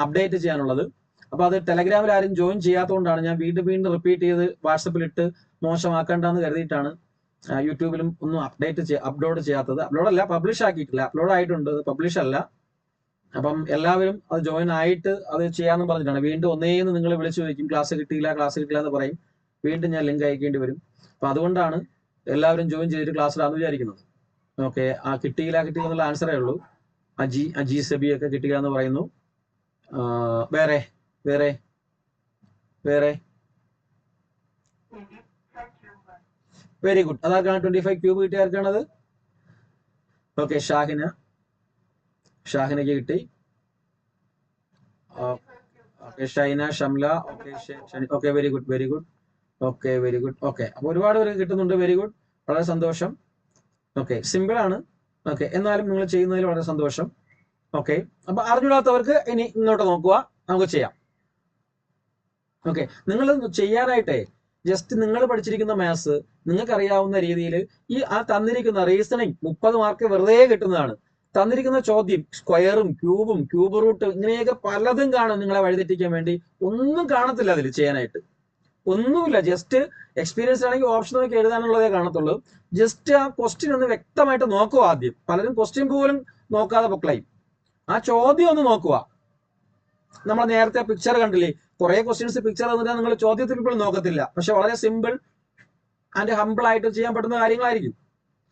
Speaker 1: അപ്ഡേറ്റ് ചെയ്യാനുള്ളത്. അപ്പൊ അത് ടെലഗ്രാമിൽ ആരും ജോയിൻ ചെയ്യാത്തതുകൊണ്ടാണ് ഞാൻ വീണ്ടും റിപ്പീറ്റ് ചെയ്ത് വാട്സപ്പിൽ ഇട്ട് മോശമാക്കണ്ടെന്ന് കരുതിയിട്ടാണ് യൂട്യൂബിലും ഒന്നും അപ്ലോഡ് ചെയ്യാത്തത്. അപ്ലോഡല്ല, പബ്ലിഷ് ആക്കിയിട്ടില്ല. അപ്ലോഡ് ആയിട്ടുണ്ട്, പബ്ലിഷ് അല്ല. അപ്പം എല്ലാവരും അത് ജോയിൻ ആയിട്ട് അത് ചെയ്യാമെന്ന് പറഞ്ഞിട്ടാണ്. വീണ്ടും ഒന്നേന്ന് നിങ്ങൾ വിളിച്ചു ചോദിക്കും, ക്ലാസ് കിട്ടിയില്ല എന്ന് പറയും. വീണ്ടും ഞാൻ ലിങ്ക് അയക്കേണ്ടി വരും. അപ്പൊ അതുകൊണ്ടാണ് എല്ലാവരും ജോയിൻ ചെയ്തിട്ട് ക്ലാസ്സിലാണെന്ന് വിചാരിക്കുന്നത്. ഓക്കെ. കിട്ടിയില്ല എന്നുള്ള ആൻസറേ ഉള്ളൂ. അജി സബി ഒക്കെ കിട്ടിയില്ല എന്ന് പറയുന്നു. വേറെ വെരി ഗുഡ്. അതാർക്കാണ് 25 ക്യൂബ് കിട്ടിയ ആർക്കാണത്? ഓക്കെ, ഷാഹിനയ്ക്ക് കിട്ടി. Okay, Shaina, Shamla. Okay, very good. Okay, അപ്പൊ ഒരുപാട് പേര് കിട്ടുന്നുണ്ട്. വെരി ഗുഡ്, വളരെ സന്തോഷം. ഓക്കെ, സിമ്പിൾ ആണ്. ഓക്കെ, എന്നാലും നിങ്ങൾ ചെയ്യുന്നതിൽ വളരെ സന്തോഷം. ഓക്കെ, അപ്പൊ അറിഞ്ഞിടാത്തവർക്ക് ഇനി ഇങ്ങോട്ട് നോക്കുക, നമുക്ക് ചെയ്യാം. ഓക്കെ, നിങ്ങൾ ചെയ്യാനായിട്ടേ ജസ്റ്റ് നിങ്ങൾ പഠിച്ചിരിക്കുന്ന മാത്സ് നിങ്ങൾക്ക് അറിയാവുന്ന രീതിയിൽ തന്നിരിക്കുന്ന റീസണിങ് 30 മാർക്ക് വെറുതെ കിട്ടുന്നതാണ്. തന്നിരിക്കുന്ന ചോദ്യം സ്ക്വയറും ക്യൂബ് റൂട്ട് ഇങ്ങനെയൊക്കെ പലതും കാണും. നിങ്ങളെ വഴിതെറ്റിക്കാൻ വേണ്ടി ഒന്നും കാണത്തില്ല അതിൽ ചെയ്യാനായിട്ട്. ഒന്നുമില്ല. ജസ്റ്റ് എക്സ്പീരിയൻസ് ആണെങ്കിൽ ഓപ്ഷൻ നോക്കി എഴുതാനുള്ളതേ കാണത്തുള്ളൂ. ജസ്റ്റ് ആ ക്വസ്റ്റ്യൻ ഒന്ന് വ്യക്തമായിട്ട് നോക്കുക ആദ്യം. പലരും ക്വസ്റ്റ്യൻ പോലും നോക്കാതെ പൊക്കളയും. ആ ചോദ്യം ഒന്ന് നോക്കുക. നമ്മൾ നേരത്തെ പിക്ചർ കണ്ടില്ലേ? കുറെ ക്വസ്റ്റ്യൻസ് പിക്ചർ തന്നിട്ട് നിങ്ങൾ ചോദ്യത്തിൽ ഇപ്പോൾ നോക്കത്തില്ല. പക്ഷെ വളരെ സിമ്പിൾ ആൻഡ് ഹംബിൾ ആയിട്ട് ചെയ്യാൻ പറ്റുന്ന കാര്യങ്ങളായിരിക്കും.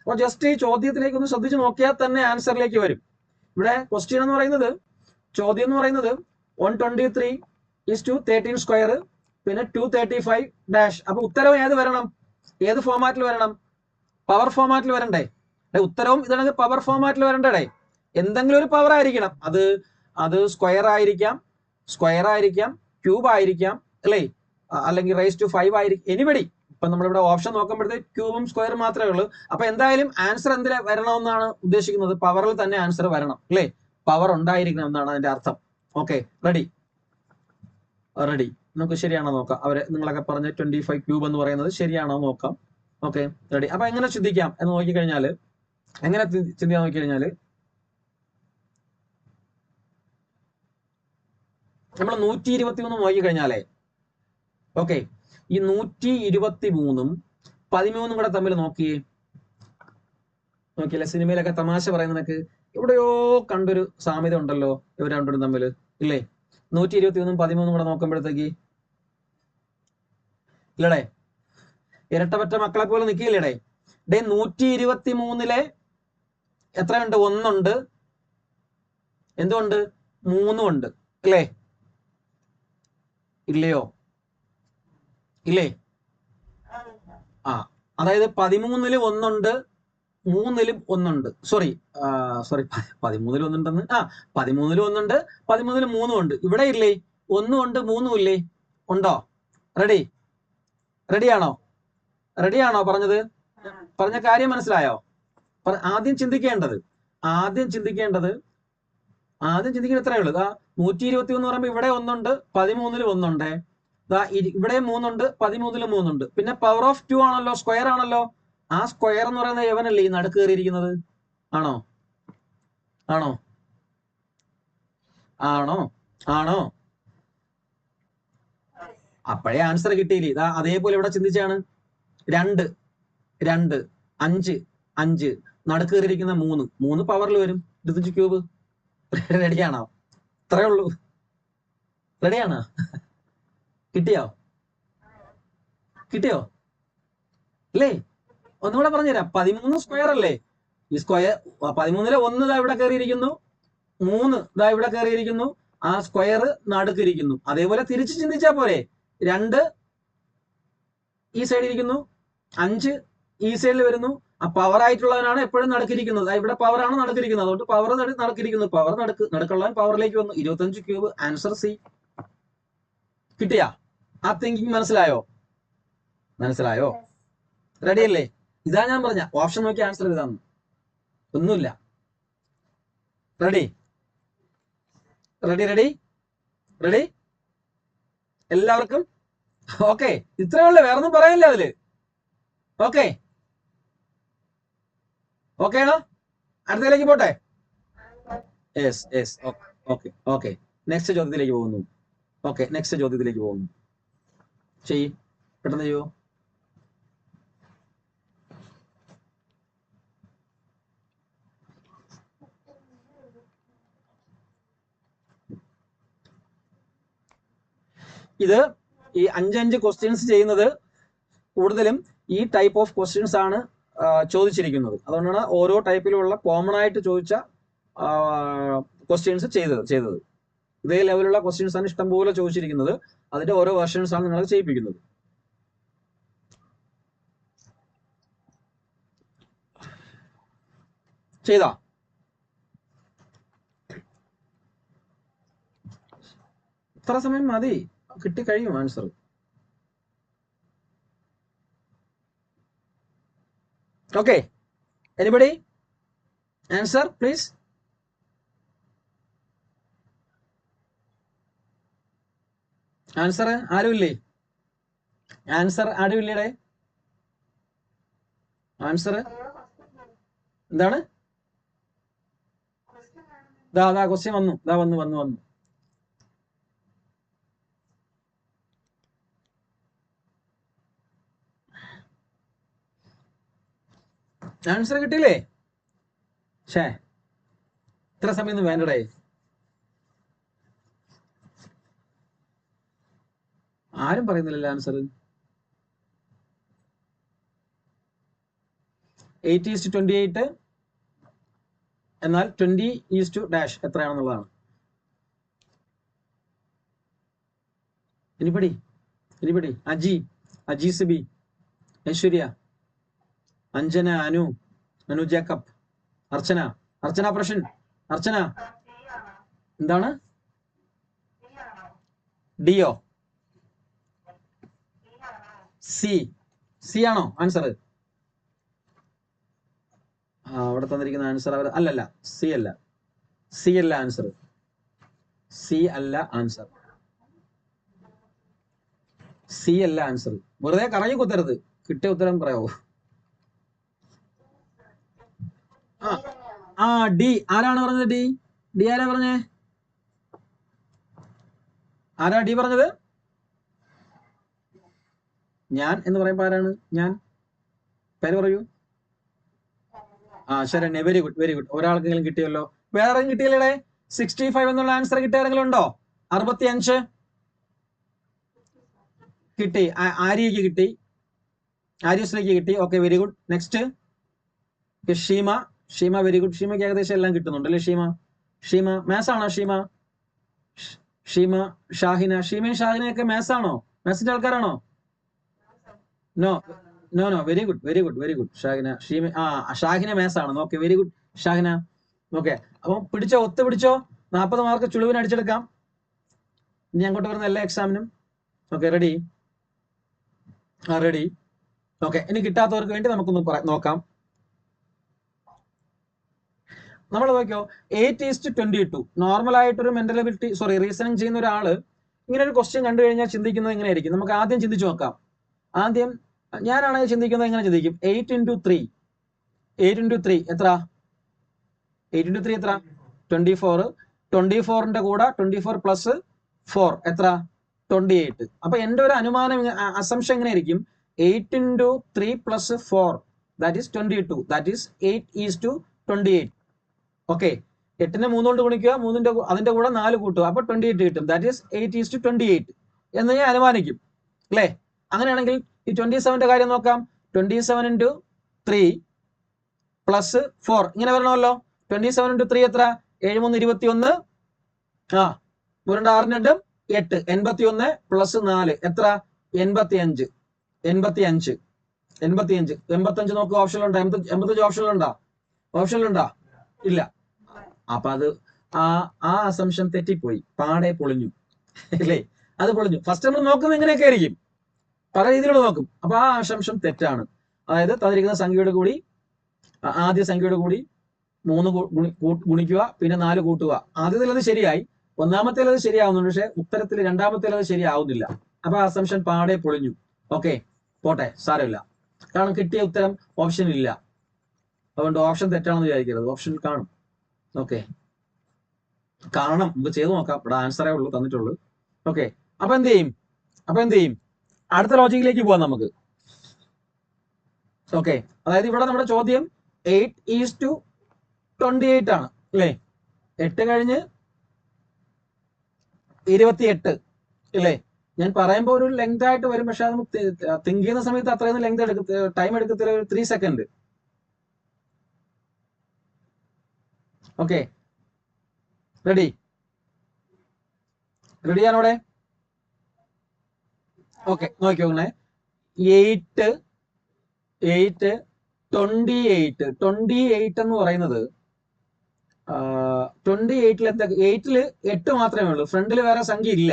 Speaker 1: അപ്പോൾ ജസ്റ്റ് ഈ ചോദ്യത്തിലേക്ക് ഒന്ന് ശ്രദ്ധിച്ച് നോക്കിയാൽ തന്നെ ആൻസറിലേക്ക് വരും. ഇവിടെ ക്വസ്റ്റ്യൻ എന്ന് പറയുന്നത്, ചോദ്യം എന്ന് പറയുന്നത് 123:13 സ്ക്വയർ, പിന്നെ 235 അപ്പൊ ഉത്തരം ഏത് ഫോമാറ്റിൽ വരണം? പവർ ഫോമാറ്റിൽ വരണ്ടേ? ഉത്തരവും ഇതാണെങ്കിൽ പവർ ഫോമാറ്റിൽ വരണ്ടേ? എന്തെങ്കിലും ഒരു പവർ ആയിരിക്കണം. അത് സ്ക്വയർ ആയിരിക്കാം, ക്യൂബ് ആയിരിക്കാം, അല്ലേ? അല്ലെങ്കിൽ റൈസ് ടു 5 ആയിരിക്കും. എനിബഡി ഇപ്പൊ നമ്മളിവിടെ ഓപ്ഷൻ നോക്കുമ്പോഴത്തേക്ക് ക്യൂബും സ്ക്വയറും മാത്രമേ ഉള്ളൂ. അപ്പൊ എന്തായാലും ആൻസർ എന്തിൽ വരണമെന്നാണ് ഉദ്ദേശിക്കുന്നത്? പവറിൽ തന്നെ ആൻസർ വരണം അല്ലേ? പവർ ഉണ്ടായിരിക്കണം എന്നാണ് അതിന്റെ അർത്ഥം. Okay, ready ready. നമുക്ക് ശരിയാണോ നോക്കാം. അവര് നിങ്ങളൊക്കെ പറഞ്ഞ 25 ക്യൂബ് എന്ന് പറയുന്നത് ശരിയാണോ നോക്കാം. Okay, ready. അപ്പൊ എങ്ങനെ ചിന്തിക്കാം എന്ന് നോക്കിക്കഴിഞ്ഞാല്, എങ്ങനെ ചിന്തിക്കാൻ നോക്കിക്കഴിഞ്ഞാല്, നമ്മൾ 123 നോക്കിക്കഴിഞ്ഞാലേ, ഓക്കെ, ഈ 123ഉം 13ഉം കൂടെ തമ്മിൽ നോക്കിയില്ലേ? സിനിമയിലൊക്കെ തമാശ പറയുന്നതൊക്കെ എവിടെയോ കണ്ടൊരു സാമ്യത ഉണ്ടല്ലോ ഇവർ രണ്ടും തമ്മിൽ, ഇല്ലേ? 123ഉം 13ഉം കൂടെ നോക്കുമ്പോഴത്തേക്ക് ഇല്ലടേ, ഇരട്ടപ്പറ്റ മക്കളെ പോലെ നിൽക്കില്ലേടേ? 123ലെ എത്രയുണ്ട്? 1 ഉണ്ട്, എന്തുകൊണ്ട്? 3 ഉണ്ട്, ഇല്ലേ? ഇല്ലയോ? ഇല്ലേ? ആ, അതായത് 13ല് 1 ഉണ്ട്, 3ലും 1 ഉണ്ട്. സോറി 13ല് 1 ഉണ്ടെന്ന്. 13ല് 1 ഉണ്ട്, 13ല് 3 ഉണ്ട്. ഇവിടെ ഇല്ലേ? 1 ഉണ്ട്, 3 ഇല്ലേ? ഉണ്ടോ? റെഡിയാണോ? പറഞ്ഞ കാര്യം മനസ്സിലായോ? ആദ്യം ചിന്തിക്കേണ്ടത് ഇത്രയേ ഉള്ളൂ. 123 എന്ന് പറയുമ്പോൾ ഇവിടെ 1 ഉണ്ട്, 13ല് 1 ഉണ്ട്, ഇവിടെ 3 ഉണ്ട്, 13ല് 3 ഉണ്ട്. പിന്നെ പവർ ഓഫ് 2 ആണല്ലോ, സ്ക്വയർ ആണല്ലോ. ആ സ്ക്വയർ എന്ന് പറയുന്നത് എവനല്ലേ ഈ നടുക്ക് കയറിയിരിക്കുന്നത്? ആണോ? അപ്പോഴേ ആൻസർ കിട്ടിയില്ലേ? അതേപോലെ ഇവിടെ ചിന്തിച്ചാണ്. 2 5 5 നടുക്ക് കയറിയിരിക്കുന്ന 3 പവറിൽ വരും. 25 ക്യൂബ്. റെഡിയാണോ? ഇത്രേ ഉള്ളൂ. റെഡിയാണോ? കിട്ടിയോ? അല്ലേ? ഒന്നുകൂടെ പറഞ്ഞുതരാം. 13 സ്ക്വയർ അല്ലേ? ഈ സ്ക്വയർ 13ലെ 1 ഇവിടെ കയറിയിരിക്കുന്നു, 3 ഇവിടെ കയറിയിരിക്കുന്നു, ആ സ്ക്വയർ നടുക്കിരിക്കുന്നു. അതേപോലെ തിരിച്ച് ചിന്തിച്ചാ പോരെ? 2 ഈ സൈഡിൽ ഇരിക്കുന്നു, 5 ഈ സൈഡിൽ വരുന്നു. ആ പവർ ആയിട്ടുള്ളവനാണ് എപ്പോഴും നടുക്കിരിക്കുന്നത്. ഇവിടെ പവർ ആണ് നടുക്കിരിക്കുന്നത്, അതുകൊണ്ട് പവർ നടുക്കിരിക്കുന്നു. പവർ നടുക്കുള്ളവൻ പവറിലേക്ക് വന്നു. 25 ക്യൂബ്. Answer C. കിട്ടിയാ? ആ തിങ്കിങ് മനസ്സിലായോ? റെഡി അല്ലേ? ഇതാ ഞാൻ പറഞ്ഞ ഓപ്ഷൻ നോക്കി ആൻസർ ഇതാണ്, ഒന്നുമില്ല. റെഡി എല്ലാവർക്കും? ഓക്കെ, ഇത്രയേ ഉള്ളൂ, വേറൊന്നും പറയാനില്ല അതില്. ഓക്കെ ആണോ? അടുത്തതിലേക്ക് പോട്ടെ. യെസ്. ഓക്കെ. നെക്സ്റ്റ് ചോദ്യത്തിലേക്ക് പോകുന്നു. പെട്ടെന്ന് ചെയ്യൂ. ഇത് ഈ 5 ക്വസ്റ്റ്യൻസ് ചെയ്യുന്നത് കൂടുതലും ഈ ടൈപ്പ് ഓഫ് ക്വസ്റ്റ്യൻസ് ആണ് ചോദിച്ചിരിക്കുന്നത്. അതുകൊണ്ടാണ് ഓരോ ടൈപ്പിലുള്ള കോമൺ ആയിട്ട് ചോദിച്ച ക്വസ്റ്റ്യൻസ് ചെയ്തത്. ഇതേ ലെവലുള്ള ക്വസ്റ്റ്യൻസ് ആണ് ഇഷ്ടംപോലെ ചോദിച്ചിരിക്കുന്നത്. അതിന്റെ ഓരോ വെർഷൻസ് ആണ് നിങ്ങൾ ചെയ്യിപ്പിക്കുന്നത്. ചെയ്താ? ഇത്ര സമയം മതി, കിട്ടിക്കഴിയും answer. Okay, anybody answer please? Answer ആരുമില്ലേ? ആരുമില്ലേടെ? ആൻസർ എന്താണ്? ക്വസ്റ്റ്യൻ വന്നു. വന്നു. ആൻസർ കിട്ടിയില്ലേ? ഇത്ര സമയം ഒന്നും വേണ്ടടേ. ആരും പറയുന്നില്ലല്ലോ ആൻസർ. 8:28 എന്നാൽ 20:- എത്രയാണെന്നുള്ളതാണ്. എനിബഡി? അജി സിബി, ഐശ്വര്യ, അഞ്ജന, അനു ജേക്കബ്, അർച്ചന പ്രഷൻ. അർച്ചന എന്താണ്? ഡിയോ? സി. സി ആണോ ആൻസർ? അവിടെ തന്നിരിക്കുന്ന ആൻസർ അവർ അല്ലല്ല, സി അല്ല, സി അല്ല ആൻസർ, സി അല്ല ആൻസർ, സി അല്ല ആൻസർ. വെറുതെ കറങ്ങി കുത്തരുത്, കിട്ടിയ ഉത്തരം പറയാവോ? ആ ഡി. ആരാണ് പറഞ്ഞത് ഡി? ഡി ആരാ പറഞ്ഞേ? ആരാ ഡി പറഞ്ഞത്? ഞാൻ എന്ന് പറയുമ്പോ ആരാണ് ഞാൻ? പേര് പറയൂ. Saranya. Very good, very good. ഒരാൾക്കെങ്കിലും കിട്ടിയല്ലോ. വേറെ കിട്ടിയല്ലേ? 65 എന്നുള്ള ആൻസർ കിട്ടിയാരെങ്കിലും ഉണ്ടോ? 65 കിട്ടി. ആര്യക്ക് കിട്ടി, ആര്യശ്രീക്ക് കിട്ടി. Okay, very good. Next Sheema. Sheema very good. ഷീമയ്ക്ക് ഏകദേശം എല്ലാം കിട്ടുന്നുണ്ട് അല്ലേ? ഷീമ, ഷീമ മാത്സ് ആണോ? ഷീമ, ഷീമ, ഷാഹിന. ഷീമയും ഷാഹിനയൊക്കെ മാത്സ് ആണോ? മാത്സിന്റെ ആൾക്കാരാണോ? No no no. Very good, very good, very good. Shahina, Sheema. Shahina maths ആണ്. Okay, very good Shahina. Okay, അപ്പൊ പിടിച്ചോ, ഒത്തു പിടിച്ചോ. 40 മാർക്ക് ചുളുവിന് അടിച്ചെടുക്കാം ഇനി അങ്ങോട്ട് വരുന്ന എല്ലാ എക്സാമിനും. Okay, ready? റെഡി. ഓക്കെ, ഇനി കിട്ടാത്തവർക്ക് വേണ്ടി നമുക്കൊന്ന് നോക്കാം. നമ്മൾ നോക്കിയോ, 8:22. നോർമൽ ആയിട്ടൊരു മെന്റൽ എബിലിറ്റി റീസണിങ് ചെയ്യുന്ന ഒരാള് ഇങ്ങനെ ഒരു ക്വസ്റ്റ്യൻ കണ്ടു കഴിഞ്ഞാൽ ചിന്തിക്കുന്നത് എങ്ങനെയായിരിക്കും? നമുക്ക് ആദ്യം ചിന്തിച്ചു നോക്കാം. ആദ്യം ഞാനാണെങ്കിൽ ചിന്തിക്കുന്നത് എങ്ങനെ ചിന്തിക്കും? 8 into 3. 8 into 3 എത്ര? 8 into 3 എത്ര? 24. 24ന്റെ കൂടെ 24 പ്ലസ് 4 എത്ര? 28. അപ്പൊ എന്റെ ഒരു അനുമാനം, അസംഷൻ എങ്ങനെയായിരിക്കും? 8 into 3 plus 4 that is 22. That is 8:28. Okay, 8നെ 3 കൊണ്ട് ഗുണിക്കുക, അതിന്റെ കൂടെ 4 കൂട്ടുക, അപ്പൊ 28 കിട്ടും. ദാറ്റ് ഈസ് 8:28 എന്ന് ഞാൻ അനുമാനിക്കും അല്ലേ? അങ്ങനെയാണെങ്കിൽ ഈ 27ന്റെ കാര്യം നോക്കാം. 27 into 3 പ്ലസ് 4 ഇങ്ങനെ വരണമല്ലോ. 27 into 3 എത്ര? 7 3 21. 6 8. 81 പ്ലസ് 4 എത്ര? 85. 85 നോക്കുക. ഓപ്ഷനിലുണ്ടോ? 85 ഓപ്ഷനിലുണ്ടോ? ഓപ്ഷനിലുണ്ടോ? ഇല്ല. അപ്പൊ അത് ആ അസംഷൻ തെറ്റിപ്പോയി, പാടെ പൊളിഞ്ഞു അല്ലേ? അത് പൊളിഞ്ഞു. ഫസ്റ്റ് നമ്മൾ നോക്കുന്നത് എങ്ങനെയൊക്കെ ആയിരിക്കും, പല രീതിയിലൂടെ നോക്കും. അപ്പൊ ആ അസംഷൻ തെറ്റാണ്. അതായത് തന്നിരിക്കുന്ന സംഖ്യയുടെ കൂടി ആദ്യ സംഖ്യയുടെ കൂടി 3 ഗുണിക്കുക, പിന്നെ 4 കൂട്ടുക. ആദ്യത്തിലത് ശരിയായി, ഒന്നാമത്തേലത് ശരിയാവുന്നുണ്ട്, പക്ഷെ ഉത്തരത്തിൽ രണ്ടാമത്തേലത് ശരിയാവുന്നില്ല. അപ്പൊ ആ അസംഷൻ പാടെ പൊളിഞ്ഞു. ഓക്കെ, പോട്ടെ, സാരമില്ല. കാരണം കിട്ടിയ ഉത്തരം ഓപ്ഷനിൽ ഇല്ല. അതുകൊണ്ട് ഓപ്ഷൻ തെറ്റാണെന്ന് വിചാരിക്കരുത്, ഓപ്ഷനിൽ കാണും. ഓക്കെ, കാണണം, നമുക്ക് ചെയ്ത് നോക്കാം. ഇവിടെ ആൻസറേ ഉള്ളൂ തന്നിട്ടുള്ളൂ. ഓക്കെ, അപ്പൊ എന്ത് ചെയ്യും? അടുത്ത ലോജിക്കിലേക്ക് പോവാം നമുക്ക്. ഓക്കെ, അതായത് ഇവിടെ നമ്മുടെ ചോദ്യം 8:28 ആണ് അല്ലേ? 8 കഴിഞ്ഞ് 28 അല്ലേ? ഞാൻ പറയുമ്പോൾ ഒരു ലെങ്ത് ആയിട്ട് വരും, പക്ഷെ അത് തിങ്ക് ചെയ്യുന്ന സമയത്ത് അത്രയൊന്നും ലെങ്ത് ടൈം എടുക്കത്തില്ല. ഒരു 3 സെക്കൻഡ്. ഓക്കെ, റെഡിയാണോടെ? ഓക്കെ, നോക്കിയോണേ. 28 എന്ന് പറയുന്നത് 28ൽ 8 മാത്രമേ ഉള്ളൂ. ഫ്രണ്ടിൽ വേറെ സംഖ്യ ഇല്ല.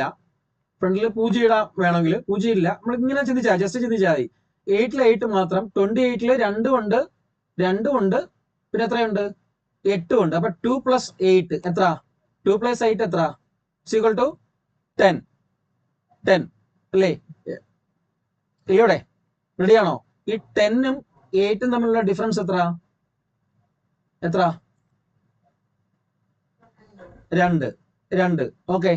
Speaker 1: ഫ്രണ്ടിൽ 0 ഇടാം വേണമെങ്കിൽ, 0 ഇല്ല. നമ്മൾ ഇങ്ങനെ ജസ്റ്റ് ചിന്തിച്ചാൽ മതി. 8ൽ 8 മാത്രം. 28ൽ 2 ഉണ്ട്, പിന്നെ എത്രയുണ്ട്? 8 ഉണ്ട്. അപ്പൊ 2 + 8 എത്ര? 2 + 8 എത്ര? = 10 അല്ലേ? ഇല്ലയോടെ? റെഡിയാണോ? ഈ 10ഉം 8ഉം തമ്മിലുള്ള ഡിഫറൻസ് എത്ര? 2. Okay,